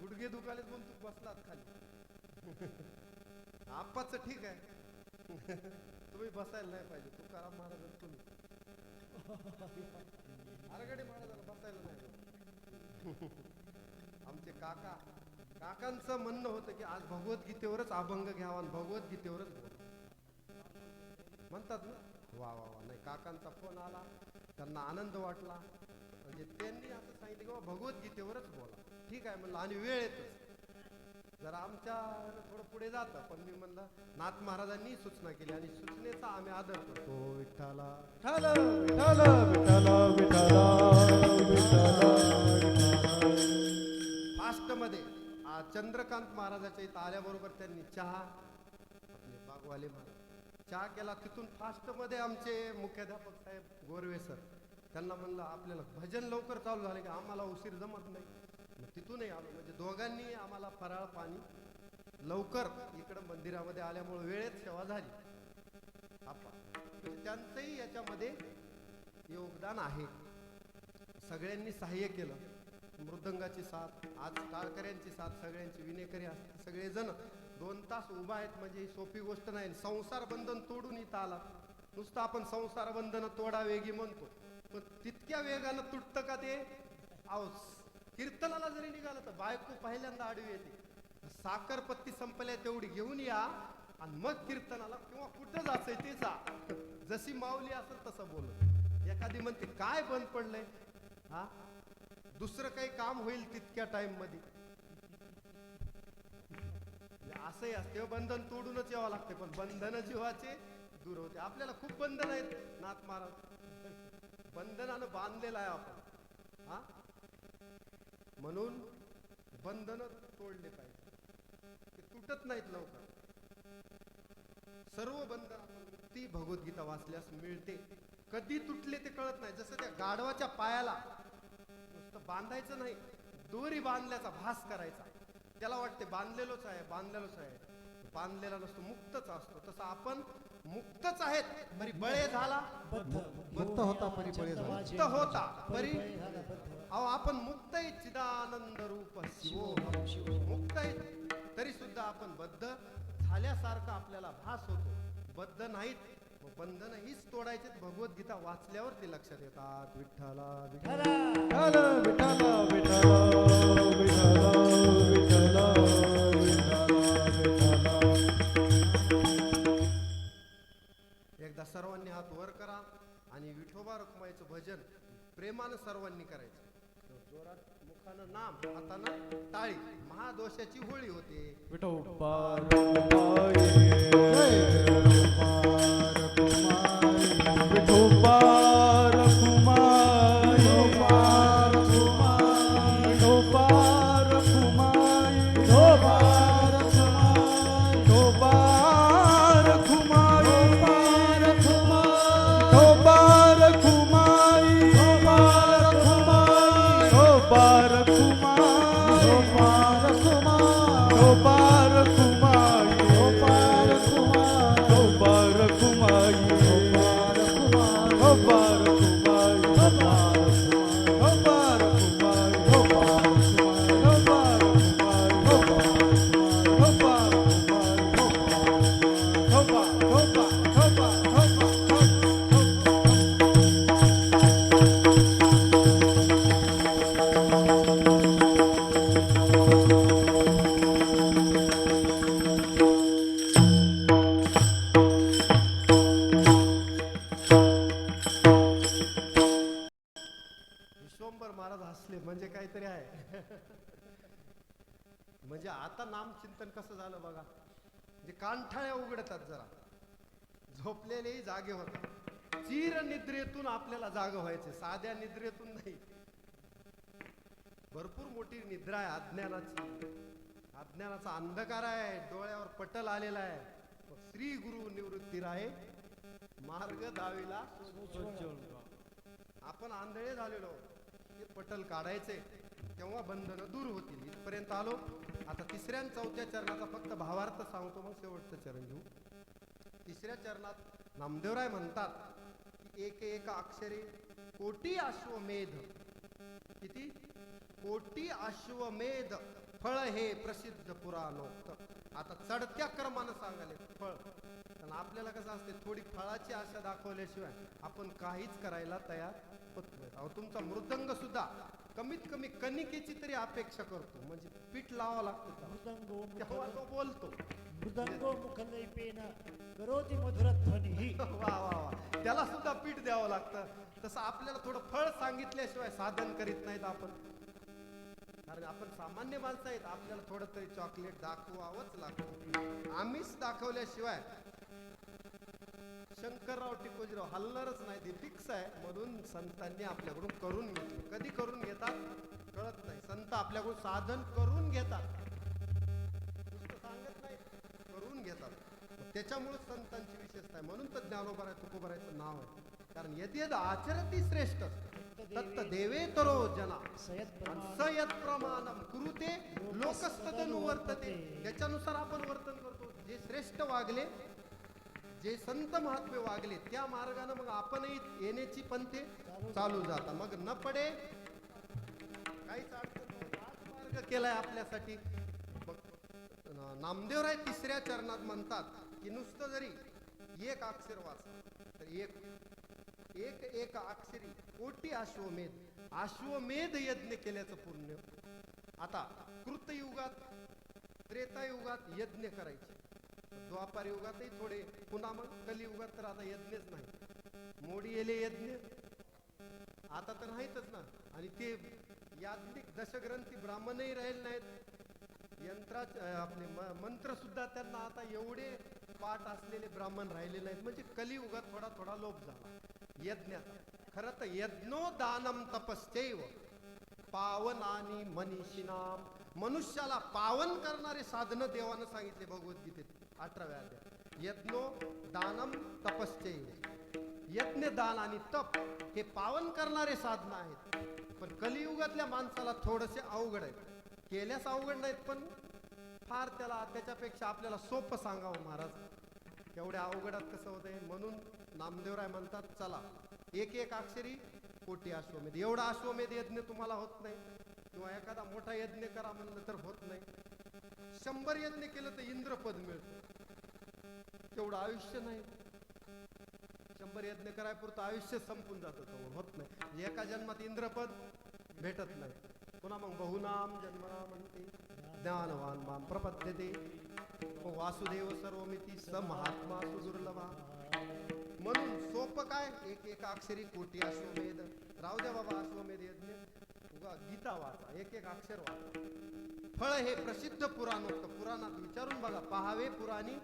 गुडघे दुखालेत म्हणून तू बसलात खाली. आप्पाच ठीक आहे, तुम्ही बसायला नाही पाहिजे. तुकाराम महाराज तुम्ही आरगडे महाराजाला बसायला नाही. आमचे काकांचं म्हणणं होतं की आज भगवद्गीतेवरच अभंग घ्यावा आणि भगवद्गीतेवरच बोला म्हणतात ना. वा वा वा. नाही, काकांचा फोन आला, त्यांना आनंद वाटला. म्हणजे त्यांनी असं सांगितलं की बाबा भगवद्गीतेवरच बोला. ठीक आहे म्हणलं, आणि वेळ येतच जरा आमच्या थोडं पुढे जातं. पण मी म्हणलं नाथ महाराजांनी सूचना केली आणि सूचनेचा आम्ही आदर करतो. विठ्ठला फास्ट मध्ये चंद्रकांत महाराजाच्या इथं आल्याबरोबर त्यांनी चहा, आपले बागवाले महाराज चहा केला. तिथून फास्ट मध्ये आमचे मुख्याध्यापक साहेब गोरवे सर, त्यांना म्हणलं आपल्याला भजन लवकर चालू झाले की आम्हाला उशीर जमत नाही. तिथूनही आलो. म्हणजे दोघांनी आम्हाला फराळ पाणी लवकर इकडं मंदिरामध्ये आल्यामुळे वेळेत सेवा झाली. म्हणजे त्यांचंही याच्यामध्ये योगदान आहे. सगळ्यांनी सहाय्य केलं. मृदंगाची साथ, आज टाळकऱ्यांची साथ, सगळ्यांची विनेकरी असते. सगळेजण 2 तास उभा आहेत म्हणजे ही सोपी गोष्ट नाही. संसार बंधन तोडून इथं आला. नुसतं आपण संसार बंधन तोडा वेगी म्हणतो, पण तितक्या वेगानं तुटतं का ते? कीर्तनाला जरी निघालं तर बायको पहिल्यांदा आडवी येते. साखरपत्ती संपल्या तेवढी घेऊन या आणि मग कीर्तनाला किंवा कुठं जायचंय ते जा. जशी माऊली असेल तसं बोल. एखादी म्हणते काय बंद पडलंय, हा दुसरं काही काम होईल तितक्या टाइम मध्ये. असंही असते, बंधन तोडूनच यावं लागते. पण बंधन जीवाचे दूर होते. आपल्याला खूप बंधन आहेत. नाथ महाराज बंधनानं बांधलेलं आहे आपण, हा म्हणून बंधन तोडले पाहिजे. ते तुटत नाहीत लवकर. सर्व बंधन ती भगवद्गीता वाचल्यास मिळते. कधी तुटले ते कळत नाही. जसं त्या गाढवाच्या पायाला नुसतं बांधायचं नाही, दोरी बांधल्याचा भास करायचा. त्याला वाटते बांधलेलोच आहे, बांधलेलोच आहे. बांधलेला नसतो, मुक्तच असतो. तसं आपण मुक्तच आहेत, परी बळे झाला. मुक्त होता परी बळे झाला. मुक्त होता परी अहो आपण मुक्त आहे. चिदानंद रूप शिवोहम. मुक्त आहे तरी सुद्धा आपण बद्ध झाल्यासारखा आपल्याला भास होतो. बद्ध नाहीत. बंधन हीच तोडायचे. भगवद्गीता वाचल्यावर ते लक्षात येतात. विठ्ठला एकदा सर्वांनी हात वर करा आणि विठोबा रखुमाईचं भजन प्रेमानं सर्वांनी करायचं. जोरात मुखानं नाम, हातानं टाळी. महादोषाची होळी होते. विठोबा बरं महाराज हसले, म्हणजे काहीतरी आहे. म्हणजे आता नामचिंतन कसं झालं बघा, म्हणजे कांठाळ्या उघडतात जरा, झोपलेलेही जागे होतात. चिर निद्रेतून आपल्याला जाग व्हायचे, साध्या निद्रेतून नाही. भरपूर मोठी निद्रा आहे अज्ञानाची, अज्ञानाचा अंधकार आहे, डोळ्यावर पटल आलेला आहे. श्री गुरु निवृत्ती राहे मार्ग दाविला. आपण आंधळे झालेलो, हे पटल काढायचे तेव्हा बंधनं दूर होतील. इथपर्यंत आलो. आता तिसऱ्या आणि चौथ्या चरणाचा फक्त भावार्थ सांगतो, मग शेवटचं चरण घेऊ. तिसऱ्या चरणात नामदेवराय म्हणतात की एक एक अक्षरे कोटी अश्वमेध. किती? कोटी अश्वमेध फळ हे प्रसिद्ध पुराणोक्त. आता चढत्या क्रमानं सांगाले फळ, कारण आपल्याला कसं असते, थोडी फळाची आशा दाखवल्याशिवाय आपण काहीच करायला तयार होत नाही. अहो तुमचा मृदंग सुद्धा कमीत कमी कणिकेची तरी अपेक्षा करतो, म्हणजे पीठ लावावं लागतं तेव्हा तो बोलतो. मृदंगो मुखलैपेन करोति मधुरध्वनिः. वा वा वा, त्याला सुद्धा पीठ द्यावं लागतं. तसं आपल्याला थोडं फळ सांगितल्याशिवाय साधन करीत नाहीत आपण, कारण आपण सामान्य माणसं आहेत. आपल्याला थोडं तरी चॉकलेट दाखवावंच लागतं. आम्हीच दाखवल्याशिवाय शंकरराव टिकोजीराव हलणारच नाही, ते फिक्स आहे. म्हणून संतांनी आपल्याकडून करून घेतलं. कधी करून घेतात कळत नाही. संत आपल्याकडून साधन करून घेतात, नुसतं सांगत नाही, करून घेतात. त्याच्यामुळे संतांची विशेषता आहे. म्हणून तर ज्ञानोबा तुकोबारायचं नाव आहे, कारण यद्यद आचरती श्रेष्ठ तत्त देवेतरो जना सयत प्रमाणम कुरुते लोकस्तदनुवर्तते. त्याच्यानुसार आपण वर्तन करतो. जे श्रेष्ठ वागले, जे संत महात्मे वागले, त्या मार्गाने मग आपणही येण्याची पंथे चालू जाता. मग न पडे काहीच अडचण नाही. हाच मार्ग केलाय आपल्यासाठी. नामदेवराय तिसऱ्या चरणात म्हणतात की नुसतं जरी एक अक्षर वाचलं तर एक एक अक्षरी कोटी अश्वमेध. अश्वमेध यज्ञ केल्याचं पुण्य. आता कृतयुगात, त्रेतायुगात यज्ञ करायचे, द्वापार युगातही थोडे, पुन्हा मग कलियुगात तर आता यज्ञच नाही. मोडी येले यज्ञ आता तर नाहीतच ना. आणि ते याज्ञिक दशग्रंथी ब्राह्मणही राहिले नाहीत. आपले मंत्र सुद्धा त्यांना आता एवढे पाठ असलेले ब्राह्मण राहिले नाहीत. म्हणजे कलियुगात थोडा थोडा लोप झाला यज्ञाचा. खरं तर यज्ञो दानम तपश्चैव पावनानी मनीषिनाम. मनुष्याला पावन करणारे साधनं देवानं सांगितले भगवद्गीतेत 18व्या अध्यायात. यज्ञो दानम तपश्चैव. यज्ञ, दान आणि तप हे पावन करणारे साधनं आहेत. पण कलियुगातल्या माणसाला थोडेसे अवघड आहेत. केल्यास अवघड नाहीत, पण फार त्याच्यापेक्षा आपल्याला सोपं सांगावं महाराज. एवढ्या अवघडात कसं होतंय. म्हणून नामदेवराय म्हणतात चला एक एक अक्षरी कोटी अश्वमेध. एवढा अश्वमेध यज्ञ तुम्हाला होत नाही, किंवा एखादा मोठा यज्ञ करा म्हणलं तर होत नाही. 100 यज्ञ केलं तर इंद्रपद मिळतं, तेवढं आयुष्य नाही. 100 यज्ञ करायपुरतं आयुष्य संपून जातं, तेवढं होत नाही. म्हणजे एका जन्मात इंद्रपद भेटत नाही. पुन्हा मग बहुनाम जन्मना म्हणते ज्ञानवान माम प्रपद्यते वासुदेव सर्वमिती स महात्मा सुदुर्लभा. म्हणून सोपं काय, एक एक अक्षरी कोटी अश्वमेध. राहू द्या बाबा अश्वमेध यज्ञ, उगा गीता वाचा, एक एक अक्षर वाचा. फळ हे प्रसिद्ध पुराणोक्त. पुराणात विचारून बघा, पहावे पुराणी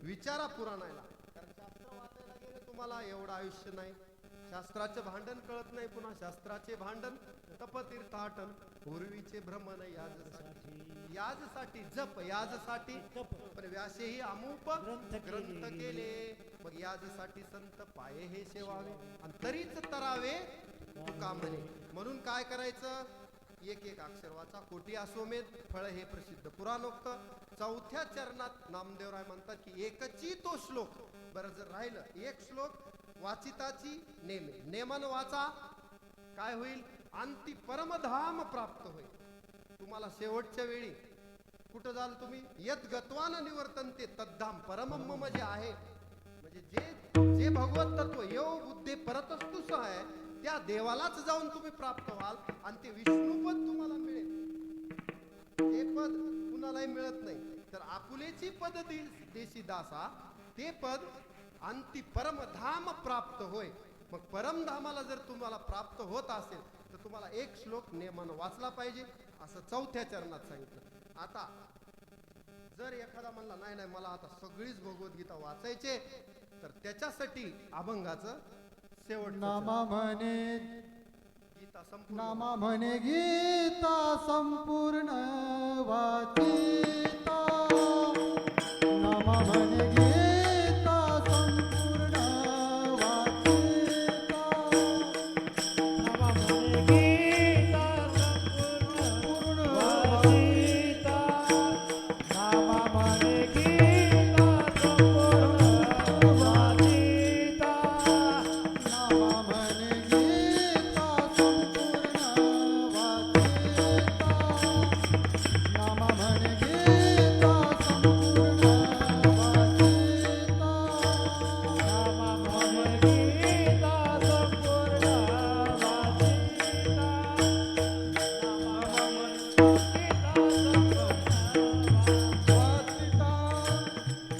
विचारा पुराणाला. कारण शास्त्र वाचायला गेलं तुम्हाला एवढं आयुष्य नाही. शास्त्राचं भांडण कळत नाही, पुन्हा शास्त्राचे भांडण तपतीर्थाटन. पूर्वीचे भ्रमण याजसाठी जप, याजसाठी पण व्यासेही अमूप ग्रंथ केले. मग याजसाठी संत पाये हे सेवावे आणि तरीच तरावे तुका म्हणे. म्हणून काय करायचं, एक एक अक्षर वाचा, कोटी अश्वमेध. फळ हे प्रसिद्ध पुराणोक्त. चौथ्या चरणात नामदेवराय म्हणतात की एकची तो श्लोक. बरं जर राहिलं एक श्लोक वाचिताची नेमे, नेमानं वाचा. काय होईल, अंती परमधाम प्राप्त होईल. तुम्हाला शेवटच्या वेळी कुठं जाल तुम्ही, यद गत्वान निवर्तनते तद्धाम परमम मम जे आहे. म्हणजे जे भगवत तत्व येव बुद्धे परतस्तुस आहे, त्या देवालाच जाऊन तुम्ही प्राप्त व्हाल. आणि ते विष्णुपद तुम्हाला मिळेल. ते पद कुणालाही मिळत नाही. तर आपुलेची पद देशी दासा, ते पद अंती परमधाम प्राप्त होय. मग परमधामाला जर तुम्हाला प्राप्त होत असेल तर तुम्हाला एक श्लोक नेमानं वाचला पाहिजे असं चौथ्या चरणात सांगितलं. आता जर एखादा म्हणला नाही नाही मला आता सगळीच भगवद्गीता वाचायचे, तर त्याच्यासाठी अभंगाचं शेवट नामा म्हणे गीता संपूर्ण नामा म्हणे गीता संपूर्ण वाचिता नामा म्हणे गीता संपूर्ण वाचिता नामा म्हणे गीता संपूर्ण वाचिता. नामा म्हणे गीता संपूर्ण वाचिता. नामा म्हणे गीता संपूर्ण वाचिता नामा म्हणे गीता संपूर्ण वाचिता नामा म्हणे गीता संपूर्ण वाचिता. नामा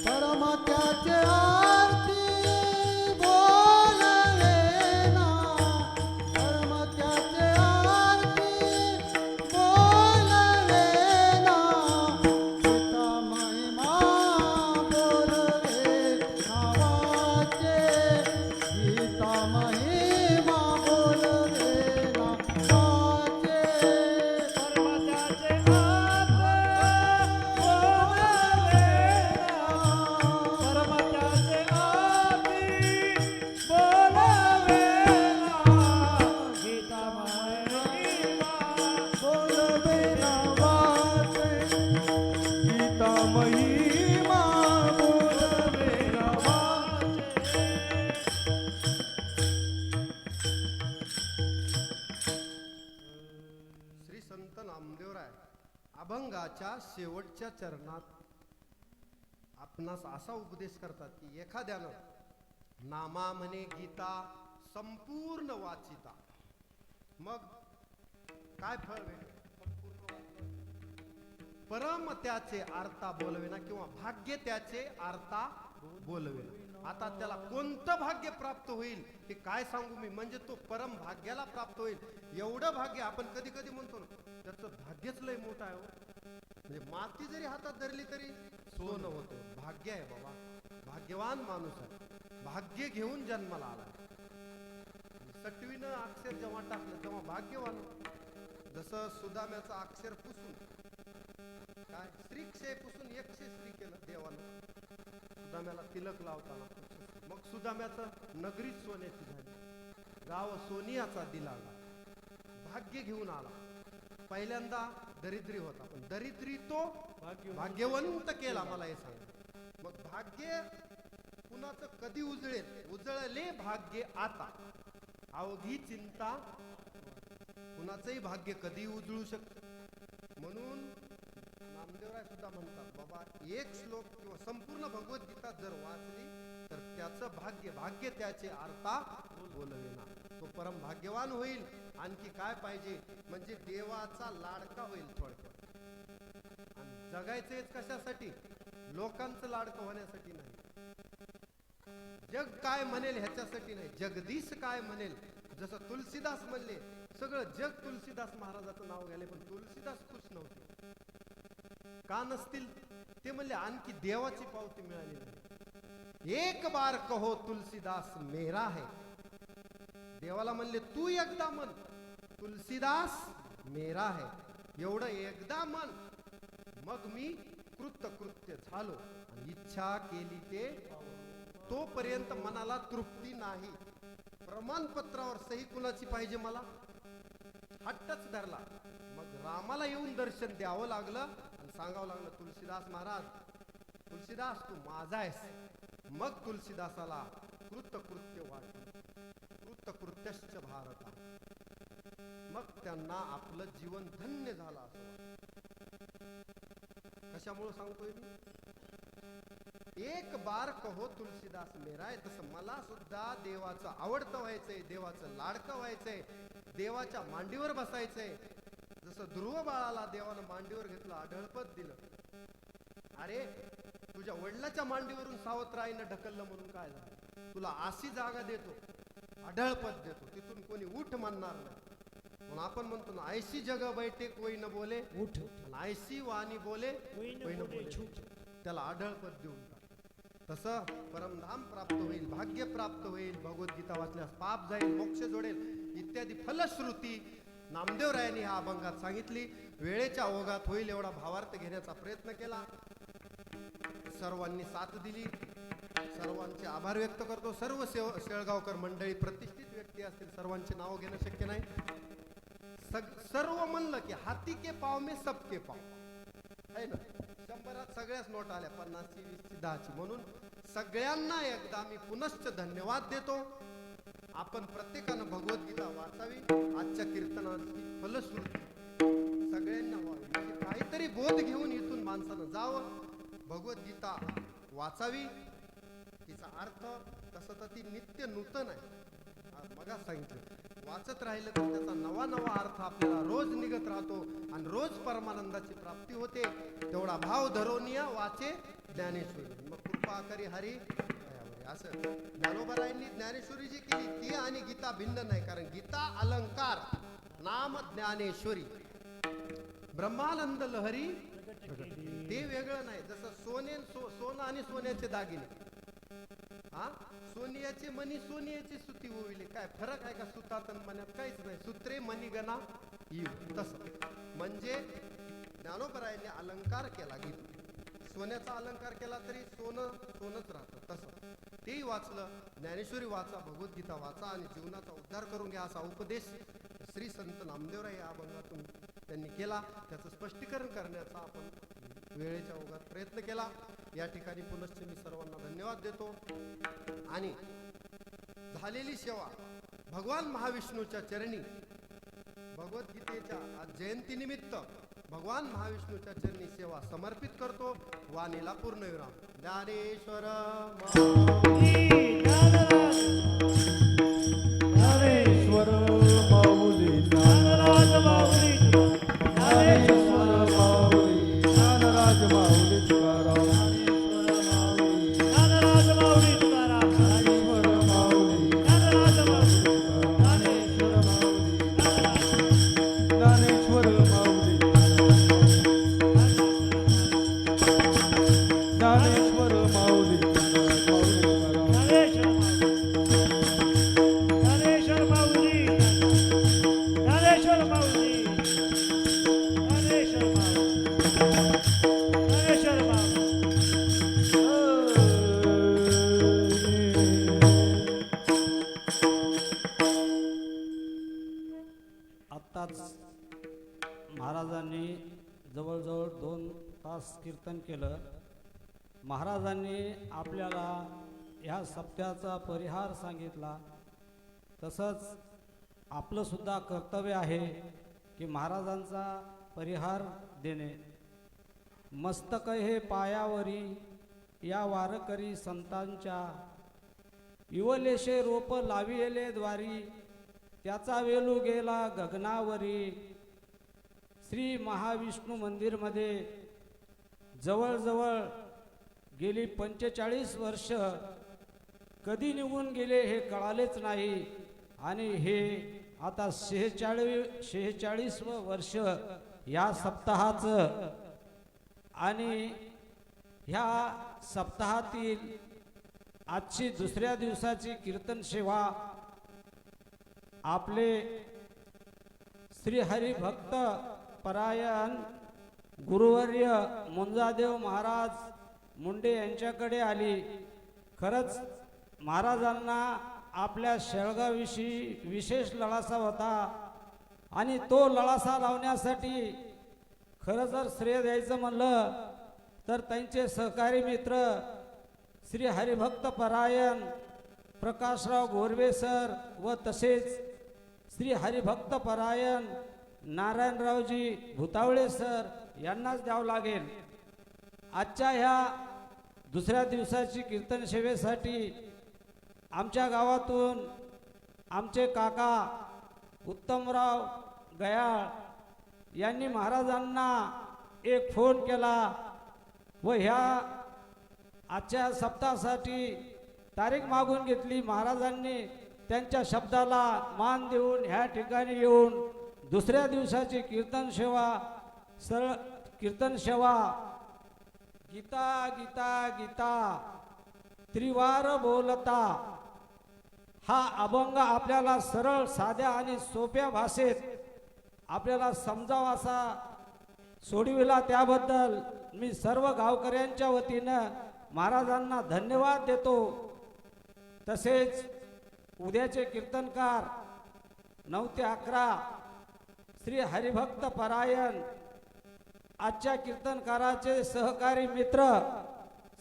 परमत्याचे आरती बोलवेना परमत्याचे आरती बोलवेना गीता महिमा बोलवे नावाचे गीता महिमा बोलवे नावाचे पर्वताचे आत बोलवेना. पर्वताचे आती बोलवेना. गीता महिमा बोलवेना वाचे गीता महिमा बोलवेना वाचे श्री संत नामदेवराय अभंगाच्या शेवटच्या चरणात आपणास असा उपदेश करतात की एखाद्यानं नामा म्हणे गीता संपूर्ण वाचिता, मग काय फळ भेटेल? परम त्याचे आर्ता बोलवेना किंवा भाग्य त्याचे आर्ता बोलवेना. आता त्याला कोणतं भाग्य प्राप्त होईल हे काय सांगू मी, म्हणजे तो परम भाग्याला प्राप्त होईल एवढं भाग्य. आपण कधी कधी म्हणतो ना त्याचं भाग्यच लय मोठं आहे हो. म्हणजे माती जरी हातात धरली तरी सोनं होतं. भाग्य आहे बाबा, भाग्यवान माणूस आहे, भाग्य घेऊन जन्माला आला. सटवीनं अक्षर जेव्हा टाकलं तेव्हा भाग्यवान. जसं सुदाम्याचं अक्षर पुसून काय स्त्रीक्षय पुसून एकशे स्त्री केलं देवानं. सुदाम्याला तिलक लावताना मग सुदाम्याचं नगरीच सोन्याची झाली, गाव सोनियाचा दिलागा. भाग्य घेऊन आला. पहिल्यांदा दरिद्री होता, पण दरिद्री तो भाग्यवंत केला. मला हे सांग, मग भाग्य कुणाचं कधी उजळेल? उजळले भाग्य आता, अवघी चिंता. कुणाचंही भाग्य कधी उजळू शकत. म्हणून नामदेवराय सुद्धा म्हणतात बाबा, एक श्लोक किंवा संपूर्ण भगवद्गीता जर वाचली तर त्याचं भाग्य त्याचे आर्ता बोलवेना. तो परम भाग्यवान होईल. आणखी काय पाहिजे? म्हणजे देवाचा लाडका होईल थोडक्यात. आणि जगायचंच कशासाठी? लोकांचं लाडकं होण्यासाठी नाही. जग काय म्हणेल ह्याच्यासाठी नाही. जगदीश काय म्हणेल, जसं तुलसीदास म्हणले, सगळं जग तुलसीदास महाराजाचं नाव घ्यायले, पण तुलसीदास खुश नव्हते. का नसतील? ते म्हणले आणखी देवाची पावती मिळाली नाही. एक बार कहो तुलसीदास मेरा है. देवाला म्हणले तू एकदा म्हण तुलसीदास मेरा है. एवढं एकदा म्हण, मग मी कृत्य झालो. आणि इच्छा केली ते तोपर्यंत मनाला तृप्ती नाही. प्रमाणपत्रावर सही कुणाची पाहिजे? मला हट्टच धरला. मग रामाला येऊन दर्शन द्यावं लागलं आणि सांगावं लागलं तुलसीदास महाराज, तुलसीदास तू माझा आहेस. मग तुलसीदासाला कृत्य वाटलं. कृत्यश्च भारता. मग त्यांना आपलं जीवन धन्य झालं असं कशामुळे सांगतोय मी? एक बार कहो तुलसीदास मेरा आहे. तसं मला सुद्धा देवाचं आवडतं व्हायचंय, देवाचं लाडकं व्हायचंय, देवाच्या मांडीवर बसायचंय. जसं ध्रुव बाळाला देवानं मांडीवर घेतलं, आढळपद दिलं. अरे तुझ्या वडिलाच्या मांडीवरून सावत्राईनं ढकललं म्हणून काय झालं? तुला अशी जागा देतो, आढळपद देतो, तिथून कोणी उठ म्हणणार नाही. म्हणून आपण म्हणतो ना, ऐशी जग बैठे कोई न बोले उठ आणि ऐशी वाणी बोले कोई कोई न न बोले बोले. छूट. त्याला आढळ पद देऊन टाक. तसं परमधाम प्राप्त होईल, भाग्य प्राप्त होईल, भगवद्गीता वाचल्यास पाप जाईल, मोक्ष जोडेल इत्यादी फलश्रुती नामदेवरायांनी ह्या अभंगात सांगितली. वेळेच्या ओघात होईल एवढा भावार्थ घेण्याचा प्रयत्न केला. सर्वांनी साथ दिली, सर्वांचे आभार व्यक्त करतो. सर्व शेळगावकर मंडळी प्रतिष्ठित व्यक्ती असतील, सर्वांचे नाव घेणं शक्य नाही. सर्व म्हणलं की हाती के पाव में सबके पाव आहे ना. 100त सगळ्याच नोट आल्या, 50ची 20ची 10ची. म्हणून सगळ्यांना एकदा मी पुनश्च धन्यवाद देतो. आपण प्रत्येकानं भगवद्गीता वाचावी. आजच्या कीर्तनाची फलश्रुती सगळ्यांना व्हावी, म्हणजे काहीतरी बोध घेऊन इथून माणसानं जावं. भगवद्गीता वाचावी. तिचा अर्थ तसं तर ती नित्य नूतन आहे. मगा सांगितलं, वाचत राहिलं तर त्याचा नवा नवा अर्थ आपल्याला रोज निघत राहतो आणि रोज परमानंदाची प्राप्ती होते. तेवढा भाव धरोनिया वाचे ज्ञानेश्वरी, मग कृपा करी हरी दयावरी. असं ज्ञानोबरायांनी ज्ञानेश्वरी जी केली ती आणि गीता भिन्न नाही. कारण गीता अलंकार, नाम ज्ञानेश्वरी, ब्रह्मानंद लहरी ते वेगळं नाही. जसं सोनं आणि सोन्याचे दागिने, हा सोनियाचे मणी सोनियाची सुती होईल, काय फरक आहे का सुतात आणि मण्यात? काहीच नाही. सूत्रे मणिगणा येऊ. तसं म्हणजे ज्ञानोबरायांनी अलंकार केला. गीत सोन्याचा अलंकार केला तरी सोनं सोनच राहतं. तसं तेही वाचलं. ज्ञानेश्वरी वाचा, भगवद्गीता वाचा आणि जीवनाचा उद्धार करून घ्या, असा उपदेश श्री संत नामदेवराय या अभंगातून त्यांनी केला. त्याचं स्पष्टीकरण करण्याचा आपण वेळेच्या ओघात प्रयत्न केला. या ठिकाणी पुनश्च मी सर्वांना धन्यवाद देतो. आणि झालेली सेवा भगवान महाविष्णूच्या चरणी, भगवद्गीतेच्या आज जयंतीनिमित्त भगवान महाविष्णूच्या चरणी सेवा समर्पित करतो. वाणीला पूर्णविराम. ज्ञानेश्वर ज्ञानेश्वर माऊली, ज्ञानराज माऊली, ज्ञानेश्वर माऊली, ज्ञानराज माऊली तुकाराम. ज्ञानराज माऊली तुकाराम. ज्ञानेश्वर माऊली, ज्ञानराज माऊली. ज्ञानेश्वर माऊली, ज्ञानेश्वर माऊली, ज्ञानेश्वर माऊली, ज्ञानेश्वर माऊली. ज्ञानेश्वर माऊली. ज्ञानेश्वर माऊली. ज्ञानेश्वर माऊली. आत्ताच महाराजांनी जवळजवळ 2 तास कीर्तन केलं. महाराजांनी आपल्याला ह्या सप्त्याचा परिहार सांगितला. तसंच आपलं सुद्धा कर्तव्य आहे की महाराजांचा परिहार देणे. मस्तक हे पायावरी या वारकरी संतांच्या, इवलेशे रोप लाविले द्वारी त्याचा वेलू गेला गगनावरी. श्री महाविष्णू मंदिरमध्ये जवळजवळ गेली 45 वर्ष कधी निघून गेले हे कळालेच नाही. आणि हे आता 46वं वर्ष या सप्ताहाचं. आणि ह्या सप्ताहातील आजची दुसऱ्या दिवसाची कीर्तन सेवा आपले श्री हरिभक्त परायण गुरुवर्य मुंजादेव महाराज मुंडे यांच्याकडे आली. खरंच महाराजांना आपल्या शेळगाविषयी विशेष लळासा होता आणि तो लळासा लावण्यासाठी खरं जर श्रेय द्यायचं म्हणलं तर त्यांचे सहकारी मित्र श्री हरिभक्त परायण प्रकाशराव गोरवे सर व तसेच श्री हरिभक्त परायण नारायणरावजी भुतावळे सर यांनाच द्यावं लागेल. आजच्या ह्या दुसऱ्या दिवसाची कीर्तन सेवेसाठी आमच्या गावातून आमचे काका उत्तमराव गयाळ यांनी महाराजांना एक फोन केला व ह्या आजच्या सप्ताहासाठी तारीख मागून घेतली. महाराजांनी त्यांच्या शब्दाला मान देऊन ह्या ठिकाणी येऊन दुसऱ्या दिवसाची कीर्तन सेवा गीता गीता गीता त्रिवार बोलता हा अभंग आपल्याला सरळ साध्या आणि सोप्या भाषेत आपल्याला समजावासा सोडविला, त्याबद्दल मी सर्व गावकऱ्यांच्या वतीनं महाराजांना धन्यवाद देतो. तसेच उद्याचे कीर्तनकार 9 ते 11 श्री हरिभक्त परायण, आजच्या कीर्तनकाराचे सहकारी मित्र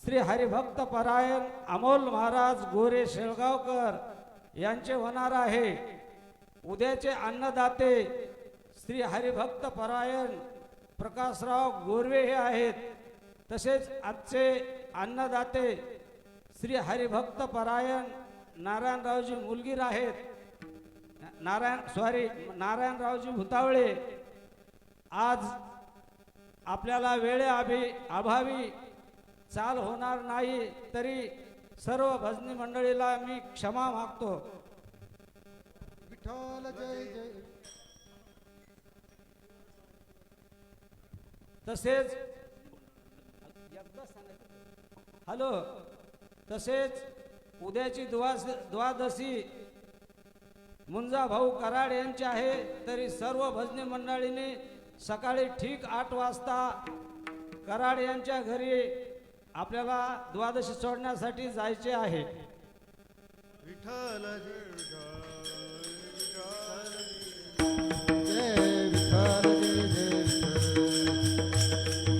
श्री हरिभक्त परायण अमोल महाराज गोरे शेळगावकर यांचे होणार आहे. उद्याचे अन्नदाते श्री हरिभक्त परायण प्रकाशराव गोरवे हे आहेत. तसेच आजचे अन्नदाते श्री हरिभक्त परायण नारायणरावजी मुलगीर आहेत. नारायणरावजी भुतावळे. आज आपल्याला अभावी चाल होणार नाही, तरी सर्व भजनी मंडळीला मी क्षमा मागतो. विठ्ठल जय जय. तसेच तसेच उद्याची द्वादशी मुंजा भाऊ कराड यांची आहे, तरी सर्व भजनी मंडळींनी सकाळी ठीक 8 वाजता कराड यांच्या घरी आपल्याला द्वादशी सोडण्यासाठी जायचे आहे. विठ्ठल जय जय विठ्ठल